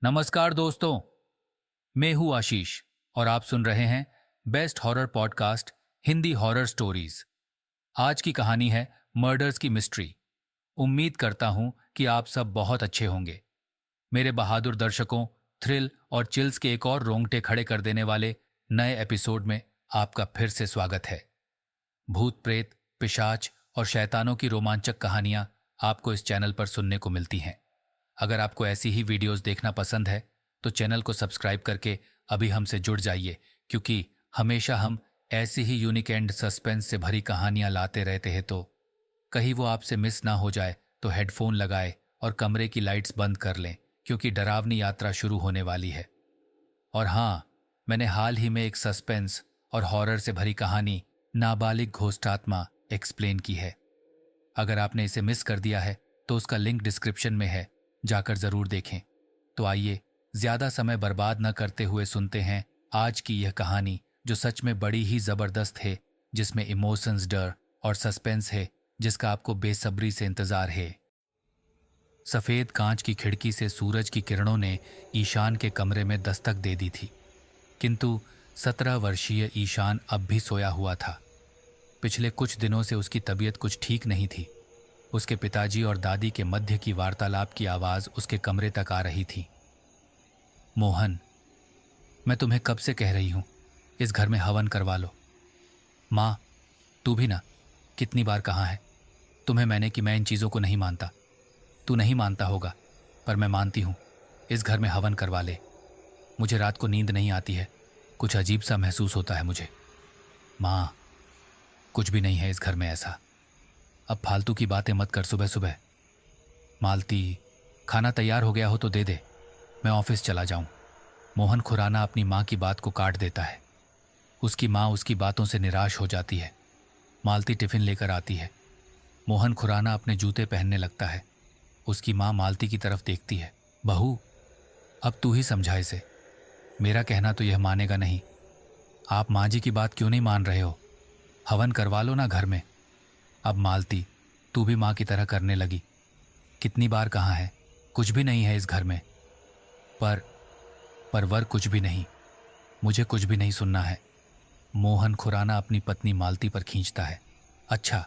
नमस्कार दोस्तों, मैं हूं आशीष और आप सुन रहे हैं best horror podcast Hindi horror stories. आज की कहानी है मर्डर्स की मिस्ट्री। उम्मीद करता हूं कि आप सब बहुत अच्छे होंगे। मेरे बहादुर दर्शकों, थ्रिल और चिल्स के एक और रोंगटे खड़े कर देने वाले नए एपिसोड में आपका फिर से स्वागत है। भूत प्रेत, पिशाच और शैतानों की रोमांचक कहानियां आपको इस चैनल पर सुनने को मिलती हैं। अगर आपको ऐसी ही वीडियोस देखना पसंद है तो चैनल को सब्सक्राइब करके अभी हमसे जुड़ जाइए, क्योंकि हमेशा हम ऐसी ही यूनिक एंड सस्पेंस से भरी कहानियां लाते रहते हैं। तो कहीं वो आपसे मिस ना हो जाए तो हेडफोन लगाए और कमरे की लाइट्स बंद कर लें, क्योंकि डरावनी यात्रा शुरू होने वाली है। और हाँ, मैंने हाल ही में एक सस्पेंस और हॉरर से भरी कहानी नाबालिग घोस्टात्मा एक्सप्लेन की है। अगर आपने इसे मिस कर दिया है तो उसका लिंक डिस्क्रिप्शन में है, जाकर जरूर देखें। तो आइए ज्यादा समय बर्बाद न करते हुए सुनते हैं आज की यह कहानी, जो सच में बड़ी ही जबरदस्त है, जिसमें इमोशंस, डर और सस्पेंस है, जिसका आपको बेसब्री से इंतजार है। सफेद कांच की खिड़की से सूरज की किरणों ने ईशान के कमरे में दस्तक दे दी थी, किंतु 17 वर्षीय ईशान अब भी सोया हुआ था। पिछले कुछ दिनों से उसकी तबीयत कुछ ठीक नहीं थी। उसके पिताजी और दादी के मध्य की वार्तालाप की आवाज उसके कमरे तक आ रही थी। मोहन, मैं तुम्हें कब से कह रही हूं, इस घर में हवन करवा लो। माँ, तू भी ना, कितनी बार कहा है तुम्हें मैंने कि मैं इन चीज़ों को नहीं मानता। तू नहीं मानता होगा, पर मैं मानती हूँ। इस घर में हवन करवा ले। मुझे रात को नींद नहीं आती है, कुछ अजीब सा महसूस होता है मुझे। माँ, कुछ भी नहीं है इस घर में ऐसा। अब फालतू की बातें मत कर सुबह सुबह। मालती, खाना तैयार हो गया हो तो दे दे, मैं ऑफिस चला जाऊं। मोहन खुराना अपनी माँ की बात को काट देता है। उसकी माँ उसकी बातों से निराश हो जाती है। मालती टिफिन लेकर आती है। मोहन खुराना अपने जूते पहनने लगता है। उसकी माँ मालती की तरफ देखती है। बहू, अब तू ही समझा इसे, मेरा कहना तो यह मानेगा नहीं। आप माँ जी की बात क्यों नहीं मान रहे हो? हवन करवा लो ना घर में। अब मालती, तू भी माँ की तरह करने लगी। कितनी बार कहा है, कुछ भी नहीं है इस घर में। पर वर कुछ भी नहीं, मुझे कुछ भी नहीं सुनना है। मोहन खुराना अपनी पत्नी मालती पर खींचता है। अच्छा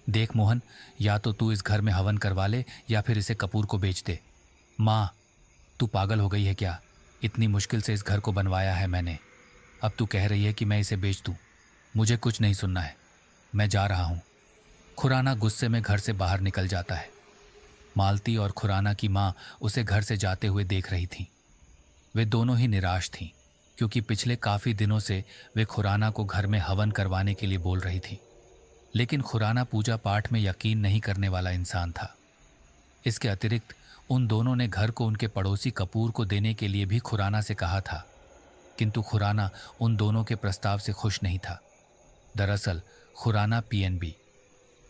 देख मोहन, या तो तू इस घर में हवन करवा ले या फिर इसे कपूर को बेच दे। माँ, तू पागल हो गई है क्या? इतनी मुश्किल से इस घर को बनवाया है मैंने, अब तू कह रही है कि मैं इसे बेच दूँ? मुझे कुछ नहीं सुनना है, मैं जा रहा हूँ। खुराना गुस्से में घर से बाहर निकल जाता है। मालती और खुराना की माँ उसे घर से जाते हुए देख रही थीं। वे दोनों ही निराश थीं, क्योंकि पिछले काफी दिनों से वे खुराना को घर में हवन करवाने के लिए बोल रही थीं। लेकिन खुराना पूजा पाठ में यकीन नहीं करने वाला इंसान था। इसके अतिरिक्त उन दोनों ने घर को उनके पड़ोसी कपूर को देने के लिए भी खुराना से कहा था, किंतु खुराना उन दोनों के प्रस्ताव से खुश नहीं था। दरअसल खुराना पीएनबी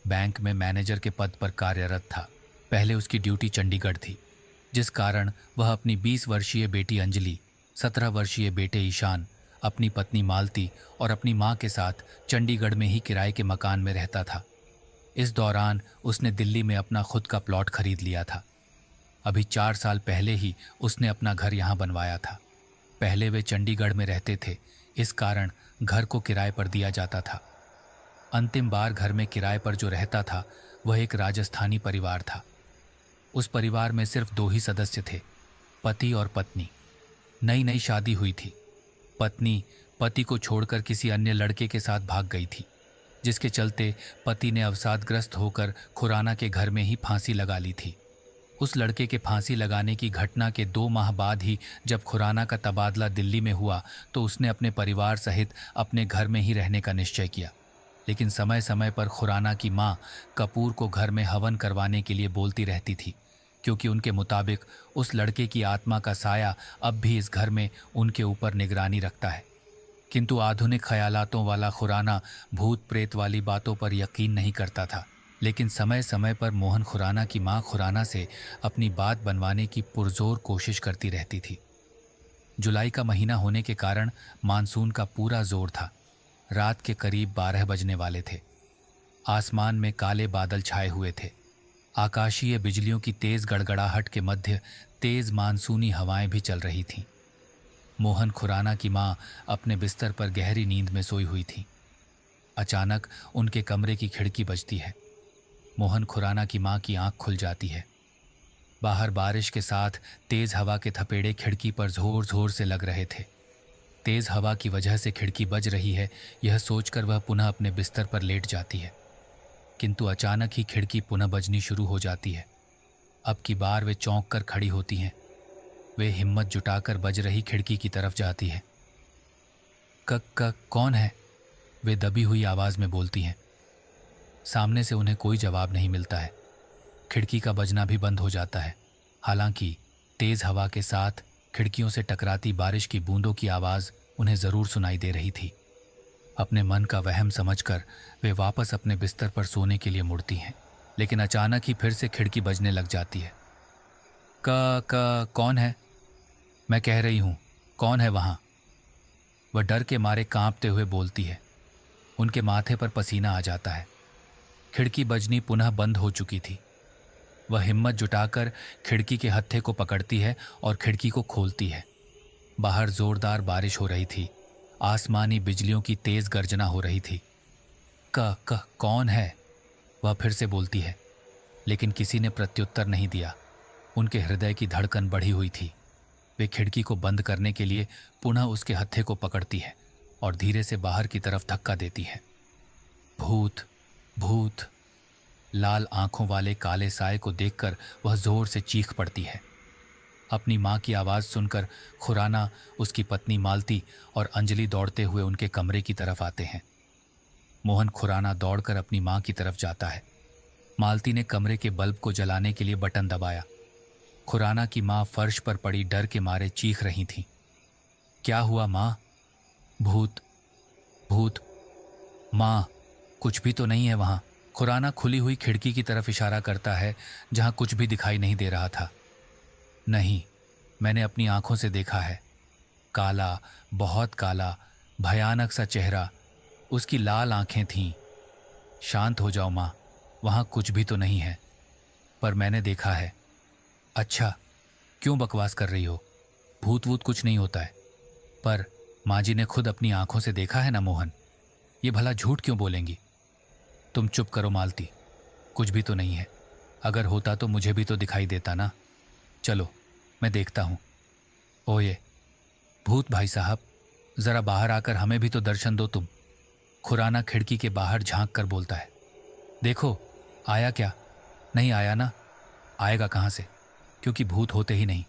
बैंक में मैनेजर के पद पर कार्यरत था। पहले उसकी ड्यूटी चंडीगढ़ थी, जिस कारण वह अपनी 20 वर्षीय बेटी अंजलि, 17 वर्षीय बेटे ईशान, अपनी पत्नी मालती और अपनी मां के साथ चंडीगढ़ में ही किराए के मकान में रहता था। इस दौरान उसने दिल्ली में अपना खुद का प्लॉट खरीद लिया था। अभी 4 साल पहले ही उसने अपना घर यहाँ बनवाया था। पहले वे चंडीगढ़ में रहते थे, इस कारण घर को किराए पर दिया जाता था। अंतिम बार घर में किराए पर जो रहता था वह एक राजस्थानी परिवार था। उस परिवार में सिर्फ 2 ही सदस्य थे, पति और पत्नी। नई नई शादी हुई थी। पत्नी पति को छोड़कर किसी अन्य लड़के के साथ भाग गई थी, जिसके चलते पति ने अवसादग्रस्त होकर खुराना के घर में ही फांसी लगा ली थी। उस लड़के के फांसी लगाने की घटना के 2 माह बाद ही जब खुराना का तबादला दिल्ली में हुआ तो उसने अपने परिवार सहित अपने घर में ही रहने का निश्चय किया। लेकिन समय समय पर खुराना की माँ कपूर को घर में हवन करवाने के लिए बोलती रहती थी, क्योंकि उनके मुताबिक उस लड़के की आत्मा का साया अब भी इस घर में उनके ऊपर निगरानी रखता है। किंतु आधुनिक ख्यालातों वाला खुराना भूत प्रेत वाली बातों पर यकीन नहीं करता था। लेकिन समय समय पर मोहन खुराना की माँ खुराना से अपनी बात बनवाने की पुरजोर कोशिश करती रहती थी। जुलाई का महीना होने के कारण मानसून का पूरा जोर था। रात के करीब 12 बजने वाले थे। आसमान में काले बादल छाए हुए थे। आकाशीय बिजलियों की तेज गड़गड़ाहट के मध्य तेज मानसूनी हवाएं भी चल रही थीं। मोहन खुराना की मां अपने बिस्तर पर गहरी नींद में सोई हुई थी। अचानक उनके कमरे की खिड़की बजती है। मोहन खुराना की मां की आंख खुल जाती है। बाहर बारिश के साथ तेज हवा के थपेड़े खिड़की पर जोर जोर से लग रहे थे। तेज हवा की वजह से खिड़की बज रही है, यह सोचकर वह पुनः अपने बिस्तर पर लेट जाती है। किंतु अचानक ही खिड़की पुनः बजनी शुरू हो जाती है। अब की बार वे चौंक कर खड़ी होती हैं। वे हिम्मत जुटाकर बज रही खिड़की की तरफ जाती है। क कौन है? वे दबी हुई आवाज में बोलती हैं। सामने से उन्हें कोई जवाब नहीं मिलता है। खिड़की का बजना भी बंद हो जाता है। हालांकि तेज हवा के साथ खिड़कियों से टकराती बारिश की बूंदों की आवाज उन्हें जरूर सुनाई दे रही थी। अपने मन का वहम समझकर वे वापस अपने बिस्तर पर सोने के लिए मुड़ती हैं, लेकिन अचानक ही फिर से खिड़की बजने लग जाती है। कौन है? मैं कह रही हूं, कौन है वहां? वह डर के मारे कांपते हुए बोलती है। उनके माथे पर पसीना आ जाता है। खिड़की बजनी पुनः बंद हो चुकी थी। वह हिम्मत जुटाकर खिड़की के हत्थे को पकड़ती है और खिड़की को खोलती है। बाहर जोरदार बारिश हो रही थी। आसमानी बिजलियों की तेज गर्जना हो रही थी। कौन है? वह फिर से बोलती है, लेकिन किसी ने प्रत्युत्तर नहीं दिया। उनके हृदय की धड़कन बढ़ी हुई थी। वे खिड़की को बंद करने के लिए पुनः उसके हत्थे को पकड़ती है और धीरे से बाहर की तरफ धक्का देती है। भूत, भूत! लाल आंखों वाले काले साए को देखकर वह जोर से चीख पड़ती है। अपनी मां की आवाज सुनकर खुराना, उसकी पत्नी मालती और अंजलि दौड़ते हुए उनके कमरे की तरफ आते हैं। मोहन खुराना दौड़कर अपनी मां की तरफ जाता है। मालती ने कमरे के बल्ब को जलाने के लिए बटन दबाया। खुराना की मां फर्श पर पड़ी डर के मारे चीख रही थीं। क्या हुआ मां? भूत, भूत! मां, कुछ भी तो नहीं है वहां। खुराना खुली हुई खिड़की की तरफ इशारा करता है, जहां कुछ भी दिखाई नहीं दे रहा था। नहीं, मैंने अपनी आंखों से देखा है। काला, बहुत काला, भयानक सा चेहरा, उसकी लाल आंखें थीं। शांत हो जाओ मां, वहां कुछ भी तो नहीं है, पर मैंने देखा है। अच्छा, क्यों बकवास कर रही हो? भूत वूत कुछ नहीं होता है। पर माँ जी ने खुद अपनी आंखों से देखा है ना मोहन, ये भला झूठ क्यों बोलेंगी? तुम चुप करो मालती, कुछ भी तो नहीं है। अगर होता तो मुझे भी तो दिखाई देता ना। चलो, मैं देखता हूं। ओए भूत भाई साहब, जरा बाहर आकर हमें भी तो दर्शन दो तुम। खुराना खिड़की के बाहर झांक कर बोलता है। देखो, आया क्या? नहीं आया ना। आएगा कहाँ से, क्योंकि भूत होते ही नहीं।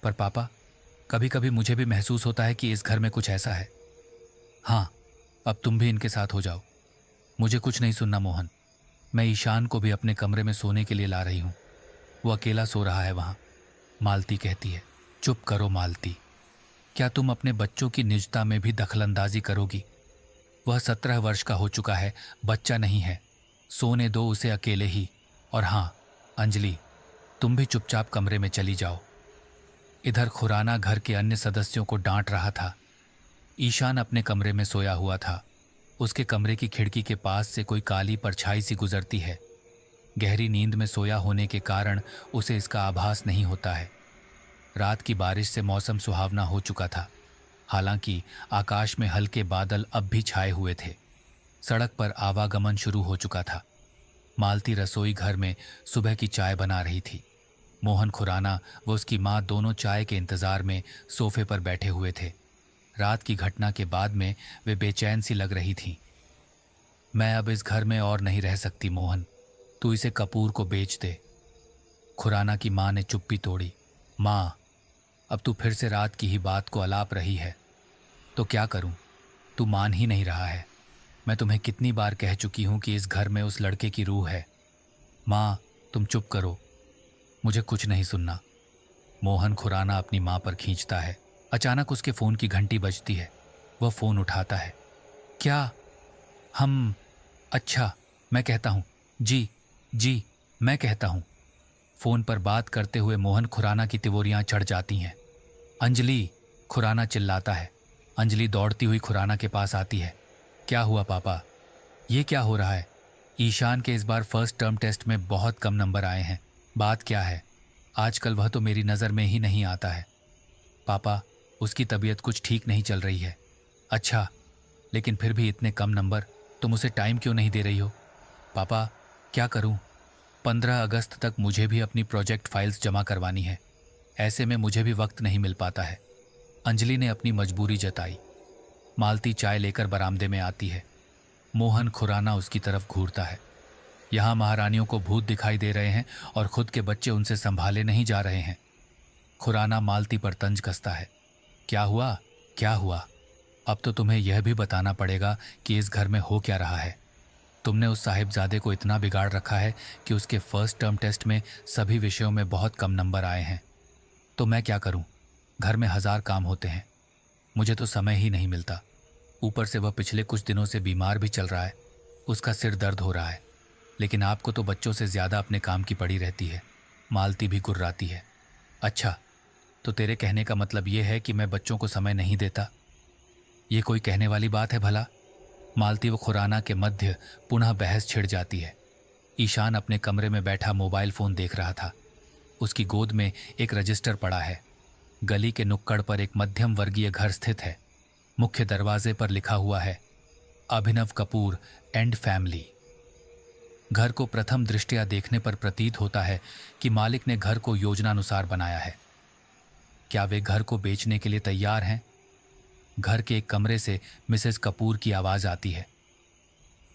पर पापा, कभी कभी मुझे भी महसूस होता है कि इस घर में कुछ ऐसा है। हाँ, अब तुम भी इनके साथ हो जाओ। मुझे कुछ नहीं सुनना मोहन। मैं ईशान को भी अपने कमरे में सोने के लिए ला रही हूँ। वो अकेला सो रहा है वहाँ। मालती कहती है। चुप करो मालती, क्या तुम अपने बच्चों की निजता में भी दखलंदाजी करोगी? वह 17 वर्ष का हो चुका है, बच्चा नहीं है। सोने दो उसे अकेले ही। और हाँ अंजलि, तुम भी चुपचाप कमरे में चली जाओ। इधर खुराना घर के अन्य सदस्यों को डांट रहा था। ईशान अपने कमरे में सोया हुआ था। उसके कमरे की खिड़की के पास से कोई काली परछाई सी गुजरती है। गहरी नींद में सोया होने के कारण उसे इसका आभास नहीं होता है। रात की बारिश से मौसम सुहावना हो चुका था। हालांकि आकाश में हल्के बादल अब भी छाए हुए थे। सड़क पर आवागमन शुरू हो चुका था। मालती रसोई घर में सुबह की चाय बना रही थी। मोहन खुराना व उसकी मां दोनों चाय के इंतजार में सोफे पर बैठे हुए थे। रात की घटना के बाद में वे बेचैन सी लग रही थीं। मैं अब इस घर में और नहीं रह सकती मोहन, तू इसे कपूर को बेच दे। खुराना की मां ने चुप्पी तोड़ी। मां, अब तू फिर से रात की ही बात को अलाप रही है। तो क्या करूं, तू मान ही नहीं रहा है। मैं तुम्हें कितनी बार कह चुकी हूं कि इस घर में उस लड़के की रूह है। मां, तुम चुप करो, मुझे कुछ नहीं सुनना। मोहन खुराना अपनी मां पर खींचता है। अचानक उसके फोन की घंटी बजती है। वह फोन उठाता है। क्या? हम? अच्छा, मैं कहता हूं। जी जी, मैं कहता हूं। फोन पर बात करते हुए मोहन खुराना की तिवोरियां चढ़ जाती हैं। अंजलि, खुराना चिल्लाता है। अंजलि दौड़ती हुई खुराना के पास आती है। क्या हुआ पापा? ये क्या हो रहा है? ईशान के इस बार फर्स्ट टर्म टेस्ट में बहुत कम नंबर आए हैं। बात क्या है? आजकल वह तो मेरी नज़र में ही नहीं आता है। पापा, उसकी तबीयत कुछ ठीक नहीं चल रही है। अच्छा, लेकिन फिर भी इतने कम नंबर, तुम उसे टाइम क्यों नहीं दे रही हो? पापा, क्या करूं? 15 अगस्त तक मुझे भी अपनी प्रोजेक्ट फाइल्स जमा करवानी है। ऐसे में मुझे भी वक्त नहीं मिल पाता है। अंजलि ने अपनी मजबूरी जताई। मालती चाय लेकर बरामदे में आती है। मोहन खुराना उसकी तरफ घूरता है। यहाँ महारानियों को भूत दिखाई दे रहे हैं और खुद के बच्चे उनसे संभाले नहीं जा रहे हैं। खुराना मालती पर तंज कसता है। क्या हुआ? क्या हुआ? अब तो तुम्हें यह भी बताना पड़ेगा कि इस घर में हो क्या रहा है। तुमने उस साहिबजादे को इतना बिगाड़ रखा है कि उसके फर्स्ट टर्म टेस्ट में सभी विषयों में बहुत कम नंबर आए हैं। तो मैं क्या करूं? घर में 1000 काम होते हैं, मुझे तो समय ही नहीं मिलता। ऊपर से वह पिछले कुछ दिनों से बीमार भी चल रहा है, उसका सिर दर्द हो रहा है। लेकिन आपको तो बच्चों से ज़्यादा अपने काम की पड़ी रहती है। मालती भी गुर्राती है। अच्छा, तो तेरे कहने का मतलब ये है कि मैं बच्चों को समय नहीं देता? ये कोई कहने वाली बात है भला? मालती व खुराना के मध्य पुनः बहस छिड़ जाती है। ईशान अपने कमरे में बैठा मोबाइल फ़ोन देख रहा था। उसकी गोद में एक रजिस्टर पड़ा है। गली के नुक्कड़ पर एक मध्यम वर्गीय घर स्थित है। मुख्य दरवाजे पर लिखा हुआ है, अभिनव कपूर एंड फैमिली। घर को प्रथम दृष्टया देखने पर प्रतीत होता है कि मालिक ने घर को योजनानुसार बनाया है। क्या वे घर को बेचने के लिए तैयार हैं? घर के एक कमरे से मिसेस कपूर की आवाज आती है।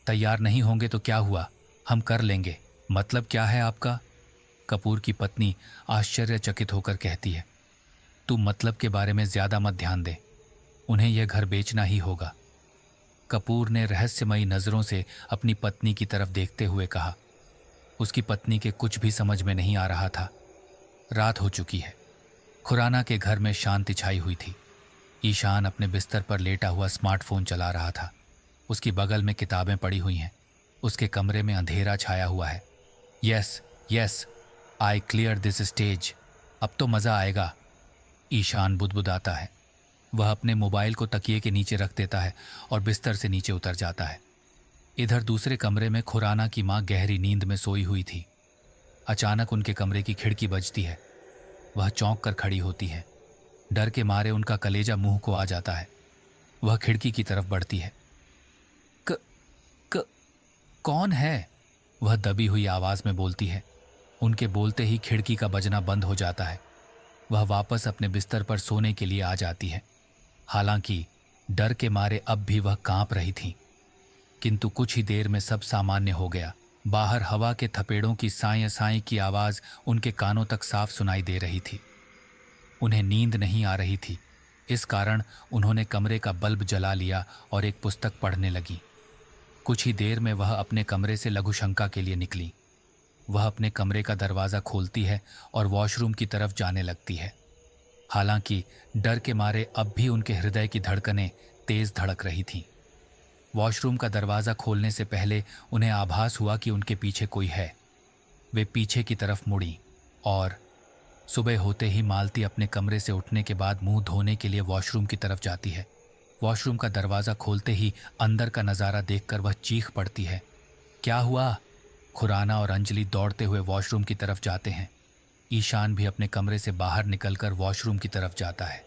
तैयार नहीं होंगे तो क्या हुआ, हम कर लेंगे। मतलब क्या है आपका? कपूर की पत्नी आश्चर्यचकित होकर कहती है। तू मतलब के बारे में ज्यादा मत ध्यान दे, उन्हें यह घर बेचना ही होगा। कपूर ने रहस्यमयी नजरों से अपनी पत्नी की तरफ देखते हुए कहा। उसकी पत्नी के कुछ भी समझ में नहीं आ रहा था। रात हो चुकी है। खुराना के घर में शांति छाई हुई थी। ईशान अपने बिस्तर पर लेटा हुआ स्मार्टफोन चला रहा था। उसकी बगल में किताबें पड़ी हुई हैं। उसके कमरे में अंधेरा छाया हुआ है। Yes yes, I clear this stage. अब तो मज़ा आएगा, ईशान बुदबुदाता है। वह अपने मोबाइल को तकिए के नीचे रख देता है और बिस्तर से नीचे उतर जाता है। इधर दूसरे कमरे में खुराना की माँ गहरी नींद में सोई हुई थी। अचानक उनके कमरे की खिड़की बजती है। वह चौंक कर खड़ी होती है। डर के मारे उनका कलेजा मुंह को आ जाता है। वह खिड़की की तरफ बढ़ती है। क, क, कौन है? वह दबी हुई आवाज में बोलती है। उनके बोलते ही खिड़की का बजना बंद हो जाता है। वह वापस अपने बिस्तर पर सोने के लिए आ जाती है। हालांकि डर के मारे अब भी वह कांप रही थी, किंतु कुछ ही देर में सब सामान्य हो गया। बाहर हवा के थपेड़ों की साएं साएं की आवाज उनके कानों तक साफ सुनाई दे रही थी। उन्हें नींद नहीं आ रही थी। इस कारण उन्होंने कमरे का बल्ब जला लिया और एक पुस्तक पढ़ने लगी। कुछ ही देर में वह अपने कमरे से लघुशंका के लिए निकली। वह अपने कमरे का दरवाज़ा खोलती है और वॉशरूम की तरफ जाने लगती है। हालांकि डर के मारे अब भी उनके हृदय की धड़कनें तेज धड़क रही थीं। वॉशरूम का दरवाज़ा खोलने से पहले उन्हें आभास हुआ कि उनके पीछे कोई है। वे पीछे की तरफ मुड़ी और सुबह होते ही मालती अपने कमरे से उठने के बाद मुंह धोने के लिए वॉशरूम की तरफ जाती है। वॉशरूम का दरवाज़ा खोलते ही अंदर का नज़ारा देखकर वह चीख पड़ती है। क्या हुआ? खुराना और अंजलि दौड़ते हुए वॉशरूम की तरफ जाते हैं। ईशान भी अपने कमरे से बाहर निकलकर वॉशरूम की तरफ जाता है।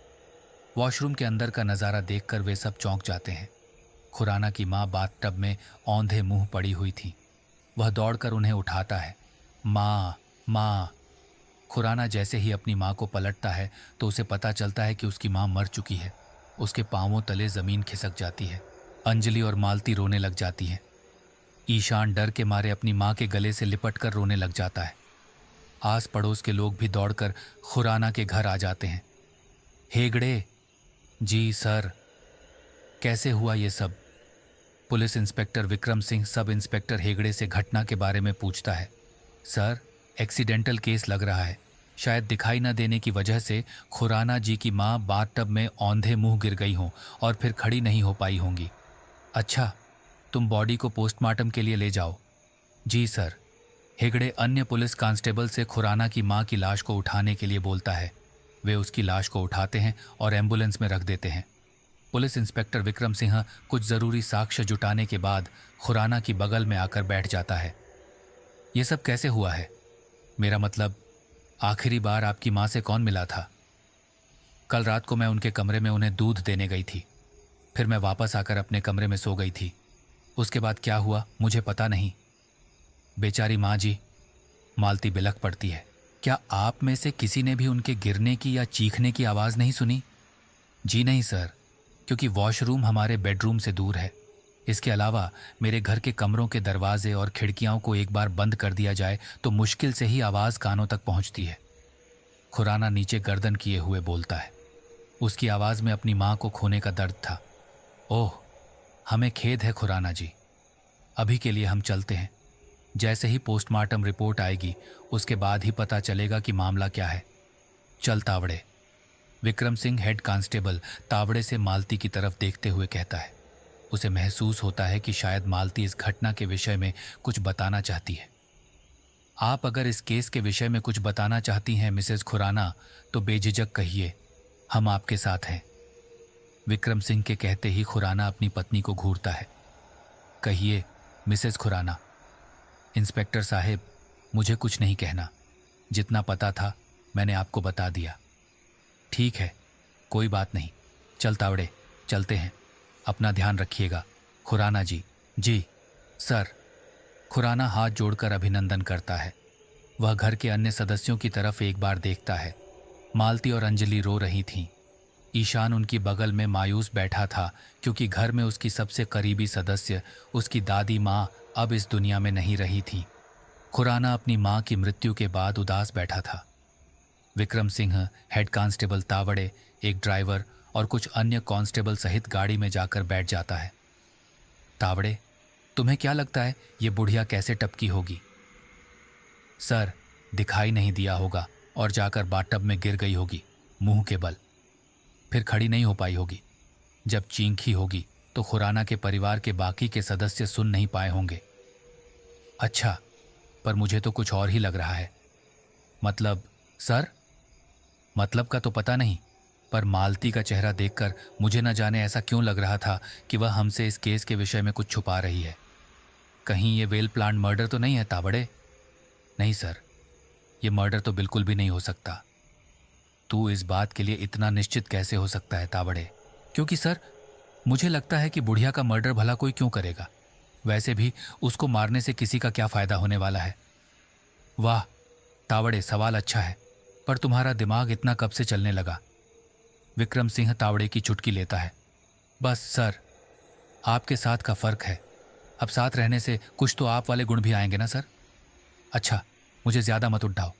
वॉशरूम के अंदर का नज़ारा देखकर वे सब चौंक जाते हैं। खुराना की माँ बाथटब में औंधे मुंह पड़ी हुई थी। वह दौड़कर उन्हें उठाता है। माँ, माँ। खुराना जैसे ही अपनी माँ को पलटता है तो उसे पता चलता है कि उसकी माँ मर चुकी है। उसके पांवों तले ज़मीन खिसक जाती है। अंजलि और मालती रोने लग जाती हैं। ईशान डर के मारे अपनी माँ के गले से लिपट कर रोने लग जाता है। आस पड़ोस के लोग भी दौड़कर खुराना के घर आ जाते हैं। हेगड़े जी सर, कैसे हुआ ये सब? Police inspector Vikram Singh sub inspector Hegde से घटना के बारे में पूछता है। सर, एक्सीडेंटल केस लग रहा है। शायद दिखाई न देने की वजह से खुराना जी की माँ बाथटब में औंधे मुंह गिर गई हों और फिर खड़ी नहीं हो पाई होंगी। अच्छा, तुम बॉडी को पोस्टमार्टम के लिए ले जाओ। जी सर। हेगड़े अन्य पुलिस कांस्टेबल से खुराना की मां की लाश को उठाने के लिए बोलता है। वे उसकी लाश को उठाते हैं और एम्बुलेंस में रख देते हैं। पुलिस इंस्पेक्टर विक्रम सिंह कुछ जरूरी साक्ष्य जुटाने के बाद खुराना की बगल में आकर बैठ जाता है। ये सब कैसे हुआ है? मेरा मतलब, आखिरी बार आपकी माँ से कौन मिला था? कल रात को मैं उनके कमरे में उन्हें दूध देने गई थी। फिर मैं वापस आकर अपने कमरे में सो गई थी। उसके बाद क्या हुआ मुझे पता नहीं। बेचारी माँ जी, मालती बिलख पड़ती है। क्या आप में से किसी ने भी उनके गिरने की या चीखने की आवाज़ नहीं सुनी? जी नहीं सर, क्योंकि वॉशरूम हमारे बेडरूम से दूर है। इसके अलावा मेरे घर के कमरों के दरवाजे और खिड़कियों को एक बार बंद कर दिया जाए तो मुश्किल से ही आवाज़ कानों तक पहुंचती है। खुराना नीचे गर्दन किए हुए बोलता है। उसकी आवाज़ में अपनी माँ को खोने का दर्द था। ओह, हमें खेद है खुराना जी। अभी के लिए हम चलते हैं। जैसे ही पोस्टमार्टम रिपोर्ट आएगी उसके बाद ही पता चलेगा कि मामला क्या है। चल तावड़े। विक्रम सिंह हेड कांस्टेबल तावड़े से मालती की तरफ देखते हुए कहता है। उसे महसूस होता है कि शायद मालती इस घटना के विषय में कुछ बताना चाहती है। आप अगर इस केस के विषय में कुछ बताना चाहती हैं मिसेस खुराना तो बेझिझक कहिए, हम आपके साथ हैं। विक्रम सिंह के कहते ही खुराना अपनी पत्नी को घूरता है। कहिए मिसेस खुराना। इंस्पेक्टर साहब, मुझे कुछ नहीं कहना। जितना पता था मैंने आपको बता दिया। ठीक है, कोई बात नहीं। चल तावड़े, चलते हैं। अपना ध्यान रखिएगा। खुराना जी। जी सर। खुराना हाथ जोड़कर अभिनंदन करता है। वह घर के अन्य सदस्यों की तरफ एक बार देखता है। मालती और अंजलि रो रही थीं। ईशान उनकी बगल में मायूस बैठा था क्योंकि घर में उसकी सबसे करीबी सदस्य उसकी दादी माँ अब इस दुनिया में नहीं रही थी। खुराना अपनी माँ की मृत्यु के बाद उदास बैठा था। विक्रम सिंह, हेड कांस्टेबल तावड़े, एक ड्राइवर और कुछ अन्य कांस्टेबल सहित गाड़ी में जाकर बैठ जाता है। तावड़े, तुम्हें क्या लगता है ये बुढ़िया कैसे टपकी होगी? सर, दिखाई नहीं दिया होगा और जाकर बाथटब में गिर गई होगी मुंह के बल। फिर खड़ी नहीं हो पाई होगी। जब चींखी होगी तो खुराना के परिवार के बाकी के सदस्य सुन नहीं पाए होंगे। अच्छा, पर मुझे तो कुछ और ही लग रहा है। मतलब सर? मतलब का तो पता नहीं, पर मालती का चेहरा देखकर मुझे न जाने ऐसा क्यों लग रहा था कि वह हमसे इस केस के विषय में कुछ छुपा रही है। कहीं ये वेल प्लान मर्डर तो नहीं है तावड़े? नहीं सर, ये मर्डर तो बिल्कुल भी नहीं हो सकता। तू इस बात के लिए इतना निश्चित कैसे हो सकता है तावड़े? क्योंकि सर, मुझे लगता है कि बुढ़िया का मर्डर भला कोई क्यों करेगा। वैसे भी उसको मारने से किसी का क्या फायदा होने वाला है। वाह तावड़े, सवाल अच्छा है, पर तुम्हारा दिमाग इतना कब से चलने लगा? विक्रम सिंह तावड़े की चुटकी लेता है। बस सर, आपके साथ का फर्क है। अब साथ रहने से कुछ तो आप वाले गुण भी आएंगे ना सर। अच्छा, मुझे ज़्यादा मत उठाओ।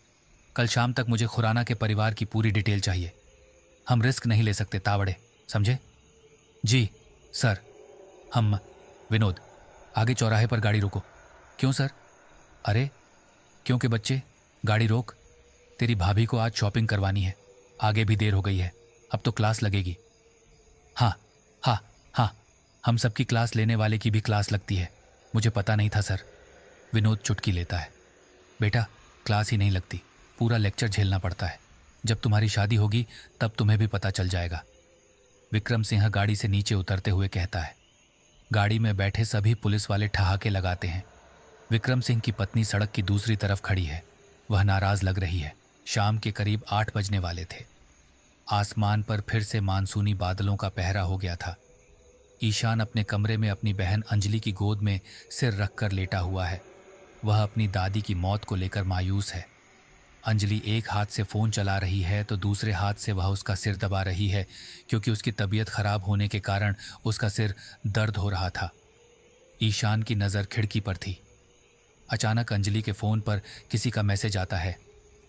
कल शाम तक मुझे खुराना के परिवार की पूरी डिटेल चाहिए। हम रिस्क नहीं ले सकते तावड़े, समझे? जी सर। हम विनोद, आगे चौराहे पर गाड़ी रोको। क्यों सर? अरे क्योंकि बच्चे, गाड़ी रोक। तेरी भाभी को आज शॉपिंग करवानी है। आगे भी देर हो गई है, अब तो क्लास लगेगी। हाँ हाँ हाँ, हम सबकी क्लास लेने वाले की भी क्लास लगती है। मुझे पता नहीं था सर। विनोद चुटकी लेता है। बेटा, क्लास ही नहीं लगती, पूरा लेक्चर झेलना पड़ता है। जब तुम्हारी शादी होगी तब तुम्हें भी पता चल जाएगा। विक्रम सिंह गाड़ी से नीचे उतरते हुए कहता है। गाड़ी में बैठे सभी पुलिस वाले ठहाके लगाते हैं। विक्रम सिंह की पत्नी सड़क की दूसरी तरफ खड़ी है। वह नाराज लग रही है। शाम के करीब 8 बजने वाले थे। आसमान पर फिर से मानसूनी बादलों का पहरा हो गया था। ईशान अपने कमरे में अपनी बहन अंजलि की गोद में सिर रखकर लेटा हुआ है। वह अपनी दादी की मौत को लेकर मायूस है। अंजलि एक हाथ से फ़ोन चला रही है तो दूसरे हाथ से वह उसका सिर दबा रही है क्योंकि उसकी तबीयत खराब होने के कारण उसका सिर दर्द हो रहा था। ईशान की नज़र खिड़की पर थी। अचानक अंजलि के फ़ोन पर किसी का मैसेज आता है।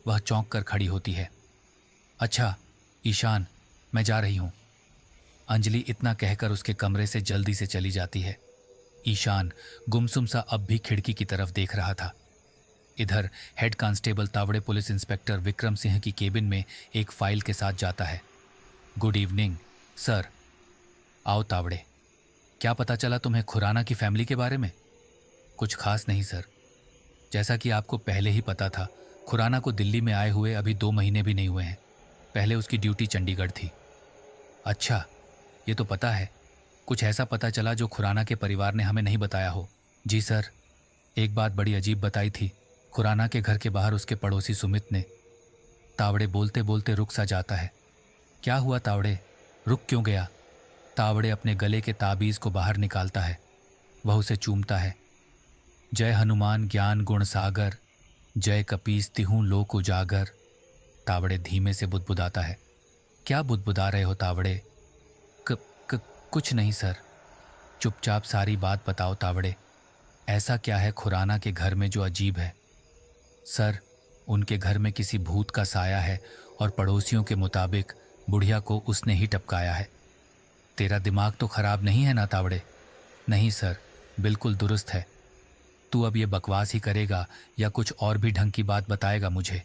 वह चौंक कर खड़ी होती है। अच्छा ईशान, मैं जा रही हूँ। अंजलि इतना कहकर उसके कमरे से जल्दी से चली जाती है। ईशान गुमसुम सा अब भी खिड़की की तरफ देख रहा था। इधर head constable Tawde police inspector Vikram Singh की केबिन में एक फाइल के साथ जाता है। Good evening sir. आओ तावड़े, क्या पता चला तुम्हें खुराना की फैमिली के बारे में? कुछ खास नहीं सर। जैसा कि आपको पहले ही पता था, खुराना को दिल्ली में आए हुए अभी 2 महीने भी नहीं हुए हैं। पहले उसकी ड्यूटी चंडीगढ़ थी। अच्छा, ये तो पता है। कुछ ऐसा पता चला जो खुराना के परिवार ने हमें नहीं बताया हो? जी सर, एक बात बड़ी अजीब बताई थी खुराना के घर के बाहर उसके पड़ोसी सुमित ने। तावड़े बोलते बोलते रुक सा जाता है। क्या हुआ तावड़े, रुक क्यों गया? तावड़े अपने गले के ताबीज को बाहर निकालता है। वह उसे चूमता है। जय हनुमान ज्ञान गुण सागर, जय कपीस तिहूं लोक उजागर। तावड़े धीमे से बुदबुदाता है। क्या बुदबुदा रहे हो तावड़े? कुछ नहीं सर। चुपचाप सारी बात बताओ तावड़े। ऐसा क्या है खुराना के घर में जो अजीब है? सर, उनके घर में किसी भूत का साया है और पड़ोसियों के मुताबिक बुढ़िया को उसने ही टपकाया है। तेरा दिमाग तो खराब नहीं है ना तावड़े? नहीं सर, बिल्कुल दुरुस्त है। तू अब ये बकवास ही करेगा या कुछ और भी ढंग की बात बताएगा मुझे?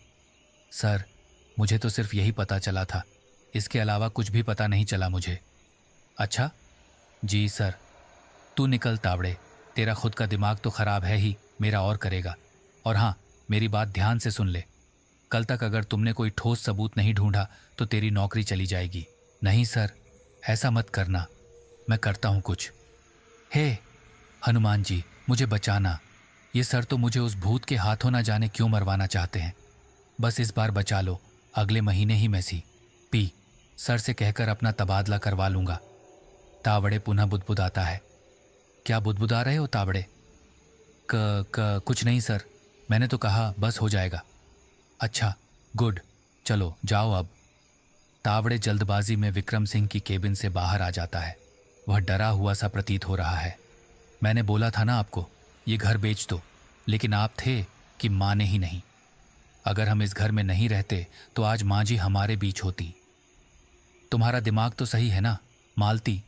सर, मुझे तो सिर्फ यही पता चला था, इसके अलावा कुछ भी पता नहीं चला मुझे। अच्छा? जी सर। तू निकल तावड़े, तेरा खुद का दिमाग तो खराब है ही, मेरा और करेगा। और हाँ, मेरी बात ध्यान से सुन ले। कल तक अगर तुमने कोई ठोस सबूत नहीं ढूंढा तो तेरी नौकरी चली जाएगी। नहीं सर, ऐसा मत करना, मैं करता हूँ कुछ। हे हनुमान जी, मुझे बचाना। ये सर तो मुझे उस भूत के हाथों ना जाने क्यों मरवाना चाहते हैं। बस इस बार बचा लो, अगले महीने ही मैं पी सर से कहकर अपना तबादला करवा लूंगा। तावड़े पुनः बुदबुदाता है। क्या बुदबुदा रहे हो तावड़े? कुछ नहीं सर, मैंने तो कहा बस हो जाएगा। अच्छा, गुड, चलो जाओ अब। तावड़े जल्दबाजी में विक्रम सिंह की केबिन से बाहर आ जाता है। वह डरा हुआ सा प्रतीत हो रहा है। मैंने बोला था ना आपको, ये घर बेच दो, लेकिन आप थे कि माने ही नहीं। अगर हम इस घर में नहीं रहते तो आज माँ जी हमारे बीच होती। तुम्हारा दिमाग तो सही है ना मालती?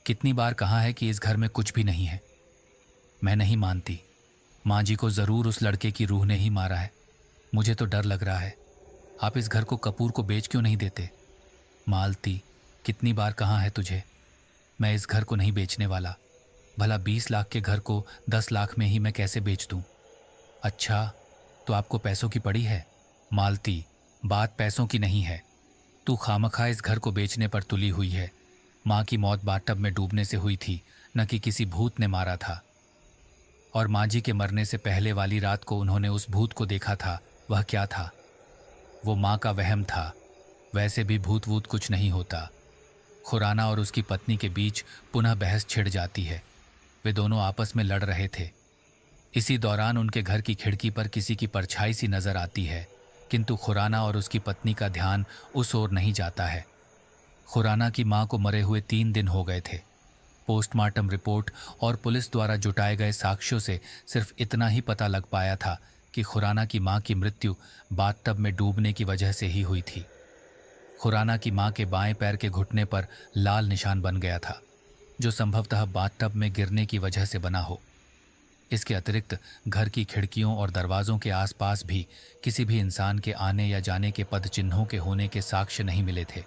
कितनी बार कहा है कि इस घर में कुछ भी नहीं है। मैं नहीं मानती। माँ जी को ज़रूर उस लड़के की रूह ने ही मारा है। मुझे तो डर लग रहा है। आप इस घर को कपूर को बेच क्यों नहीं देते? मालती, कितनी बार कहा है तुझे, मैं इस घर को नहीं बेचने वाला। भला 20 लाख के घर को 10 लाख में ही मैं कैसे बेच दूं? अच्छा, तो आपको पैसों की पड़ी है? मालती, बात पैसों की नहीं है। तू खामखा इस घर को बेचने पर तुली हुई है। माँ की मौत बाथटब में डूबने से हुई थी, न कि किसी भूत ने मारा था। और माँ जी के मरने से पहले वाली रात को उन्होंने उस भूत को देखा था। वह क्या था? वो माँ का वहम था। वैसे भी भूत वूत कुछ नहीं होता। खुराना और उसकी पत्नी के बीच पुनः बहस छिड़ जाती है। वे दोनों आपस में लड़ रहे थे। इसी दौरान उनके घर की खिड़की पर किसी की परछाई सी नजर आती है, किंतु खुराना और उसकी पत्नी का ध्यान उस ओर नहीं जाता है। खुराना की मां को मरे हुए 3 दिन हो गए थे। पोस्टमार्टम रिपोर्ट और पुलिस द्वारा जुटाए गए साक्ष्यों से सिर्फ इतना ही पता लग पाया था कि खुराना की मां की मृत्यु बाथटब में डूबने की वजह से ही हुई थी। खुराना की मां के बाएं पैर के घुटने पर लाल निशान बन गया था, जो संभवतः बाथटब में गिरने की वजह से बना हो। इसके अतिरिक्त घर की खिड़कियों और दरवाजों के आसपास भी किसी भी इंसान के आने या जाने के पद चिन्हों के होने के साक्ष्य नहीं मिले थे।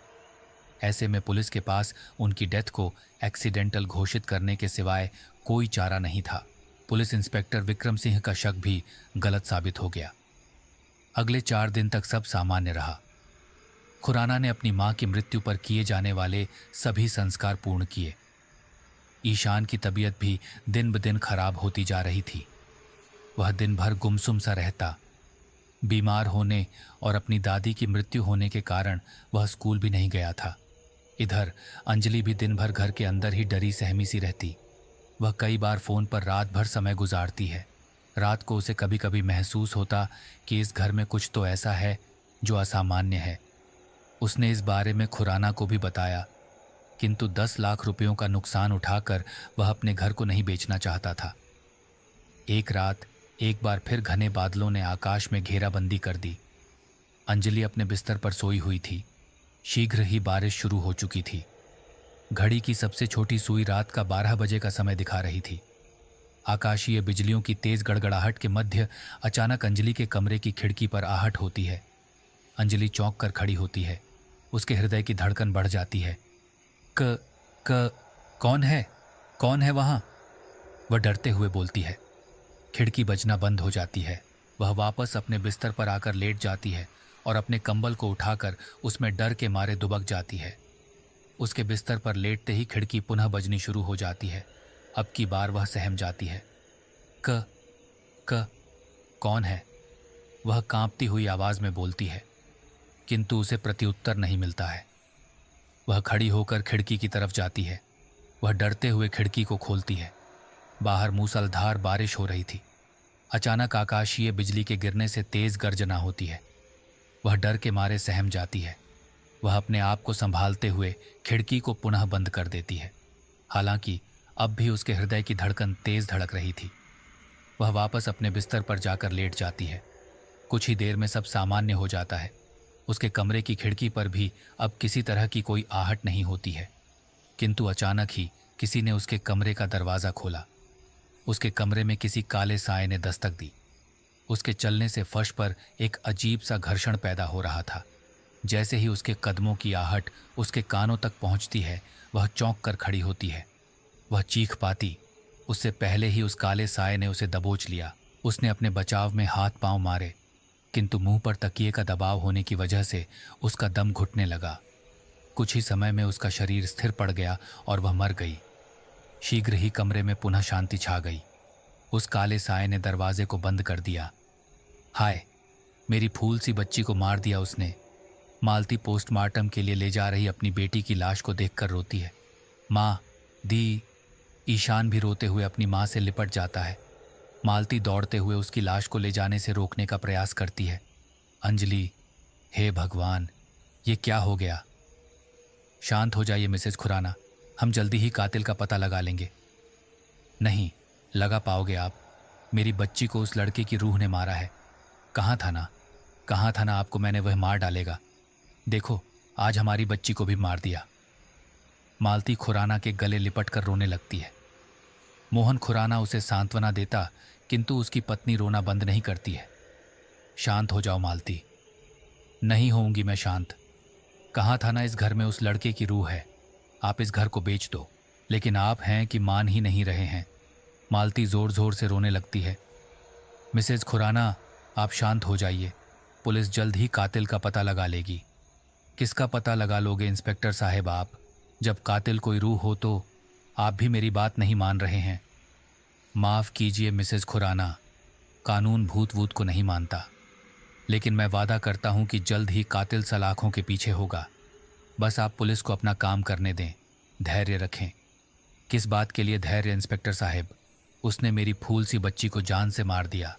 ऐसे में पुलिस के पास उनकी डेथ को एक्सीडेंटल घोषित करने के सिवाय कोई चारा नहीं था। पुलिस इंस्पेक्टर विक्रम सिंह का शक भी गलत साबित हो गया। अगले 4 दिन तक सब सामान्य रहा। खुराना ने अपनी मां की मृत्यु पर किए जाने वाले सभी संस्कार पूर्ण किए। ईशान की तबीयत भी दिन ब दिन खराब होती जा रही थी। वह दिन भर गुमसुम सा रहता। बीमार होने और अपनी दादी की मृत्यु होने के कारण वह स्कूल भी नहीं गया था। इधर अंजलि भी दिन भर घर के अंदर ही डरी सहमी सी रहती। वह कई बार फोन पर रात भर समय गुजारती है। रात को उसे कभी कभी महसूस होता कि इस घर में कुछ तो ऐसा है जो असामान्य है। उसने इस बारे में खुराना को भी बताया, किंतु 10 लाख रुपयों का नुकसान उठाकर वह अपने घर को नहीं बेचना चाहता था। एक रात एक बार फिर घने बादलों ने आकाश में घेराबंदी कर दी। अंजलि अपने बिस्तर पर सोई हुई थी। शीघ्र ही बारिश शुरू हो चुकी थी। घड़ी की सबसे छोटी सुई रात का 12 बजे का समय दिखा रही थी। आकाशीय बिजलियों की तेज गड़गड़ाहट के मध्य अचानक अंजलि के कमरे की खिड़की पर आहट होती है। अंजलि चौंक कर खड़ी होती है। उसके हृदय की धड़कन बढ़ जाती है। कौन है? कौन है वहां? वह डरते हुए बोलती है। खिड़की बजना बंद हो जाती है। वह वापस अपने बिस्तर पर आकर लेट जाती है और अपने कंबल को उठाकर उसमें डर के मारे दुबक जाती है। उसके बिस्तर पर लेटते ही खिड़की पुनः बजनी शुरू हो जाती है। अब की बार वह सहम जाती है। क क कौन है? वह कांपती हुई आवाज में बोलती है, किंतु उसे प्रत्युत्तर नहीं मिलता है। वह खड़ी होकर खिड़की की तरफ जाती है। वह डरते हुए खिड़की को खोलती है। बाहर मूसलाधार बारिश हो रही थी। अचानक आकाशीय बिजली के गिरने से तेज गर्जना होती है। वह डर के मारे सहम जाती है। वह अपने आप को संभालते हुए खिड़की को पुनः बंद कर देती है। हालांकि अब भी उसके हृदय की धड़कन तेज धड़क रही थी। वह वापस अपने बिस्तर पर जाकर लेट जाती है। कुछ ही देर में सब सामान्य हो जाता है। उसके कमरे की खिड़की पर भी अब किसी तरह की कोई आहट नहीं होती है। किंतु अचानक ही किसी ने उसके कमरे का दरवाज़ा खोला। उसके कमरे में किसी काले साए ने दस्तक दी। उसके चलने से फर्श पर एक अजीब सा घर्षण पैदा हो रहा था। जैसे ही उसके कदमों की आहट उसके कानों तक पहुंचती है, वह चौंक कर खड़ी होती है। वह चीख पाती, उससे पहले ही उस काले साए ने उसे दबोच लिया। उसने अपने बचाव में हाथ पांव मारे, किंतु मुंह पर तकिए का दबाव होने की वजह से उसका दम घुटने लगा। कुछ ही समय में उसका शरीर स्थिर पड़ गया और वह मर गई। शीघ्र ही कमरे में पुनः शांति छा गई। उस काले साए ने दरवाजे को बंद कर दिया। हाय, मेरी फूल सी बच्ची को मार दिया उसने। मालती पोस्टमार्टम के लिए ले जा रही अपनी बेटी की लाश को देखकर रोती है। माँ, दी। ईशान भी रोते हुए अपनी माँ से लिपट जाता है। मालती दौड़ते हुए उसकी लाश को ले जाने से रोकने का प्रयास करती है। अंजलि, हे भगवान, ये क्या हो गया? शांत हो जाइए मिसेस खुराना, हम जल्दी ही कातिल का पता लगा लेंगे। नहीं लगा पाओगे आप। मेरी बच्ची को उस लड़के की रूह ने मारा है। कहाँ था ना आपको मैंने वह मार डालेगा। देखो, आज हमारी बच्ची को भी मार दिया। मालती खुराना के गले लिपट कर रोने लगती है। मोहन खुराना उसे सांत्वना देता, किंतु उसकी पत्नी रोना बंद नहीं करती है। शांत हो जाओ मालती। नहीं होऊंगी मैं शांत। कहा था ना इस घर में उस लड़के की रूह है। आप इस घर को बेच दो, लेकिन आप हैं कि मान ही नहीं रहे हैं। मालती जोर जोर से रोने लगती है। मिसेज खुराना, आप शांत हो जाइए। पुलिस जल्द ही कातिल का पता लगा लेगी। किसका पता लगा लोगे इंस्पेक्टर साहब आप? जब कातिल कोई रूह हो तो आप भी मेरी बात नहीं मान रहे हैं। माफ़ कीजिए मिसेज खुराना, कानून भूत वूत को नहीं मानता, लेकिन मैं वादा करता हूं कि जल्द ही कातिल सलाखों के पीछे होगा। बस आप पुलिस को अपना काम करने दें, धैर्य रखें। किस बात के लिए धैर्य इंस्पेक्टर साहब? उसने मेरी फूल सी बच्ची को जान से मार दिया।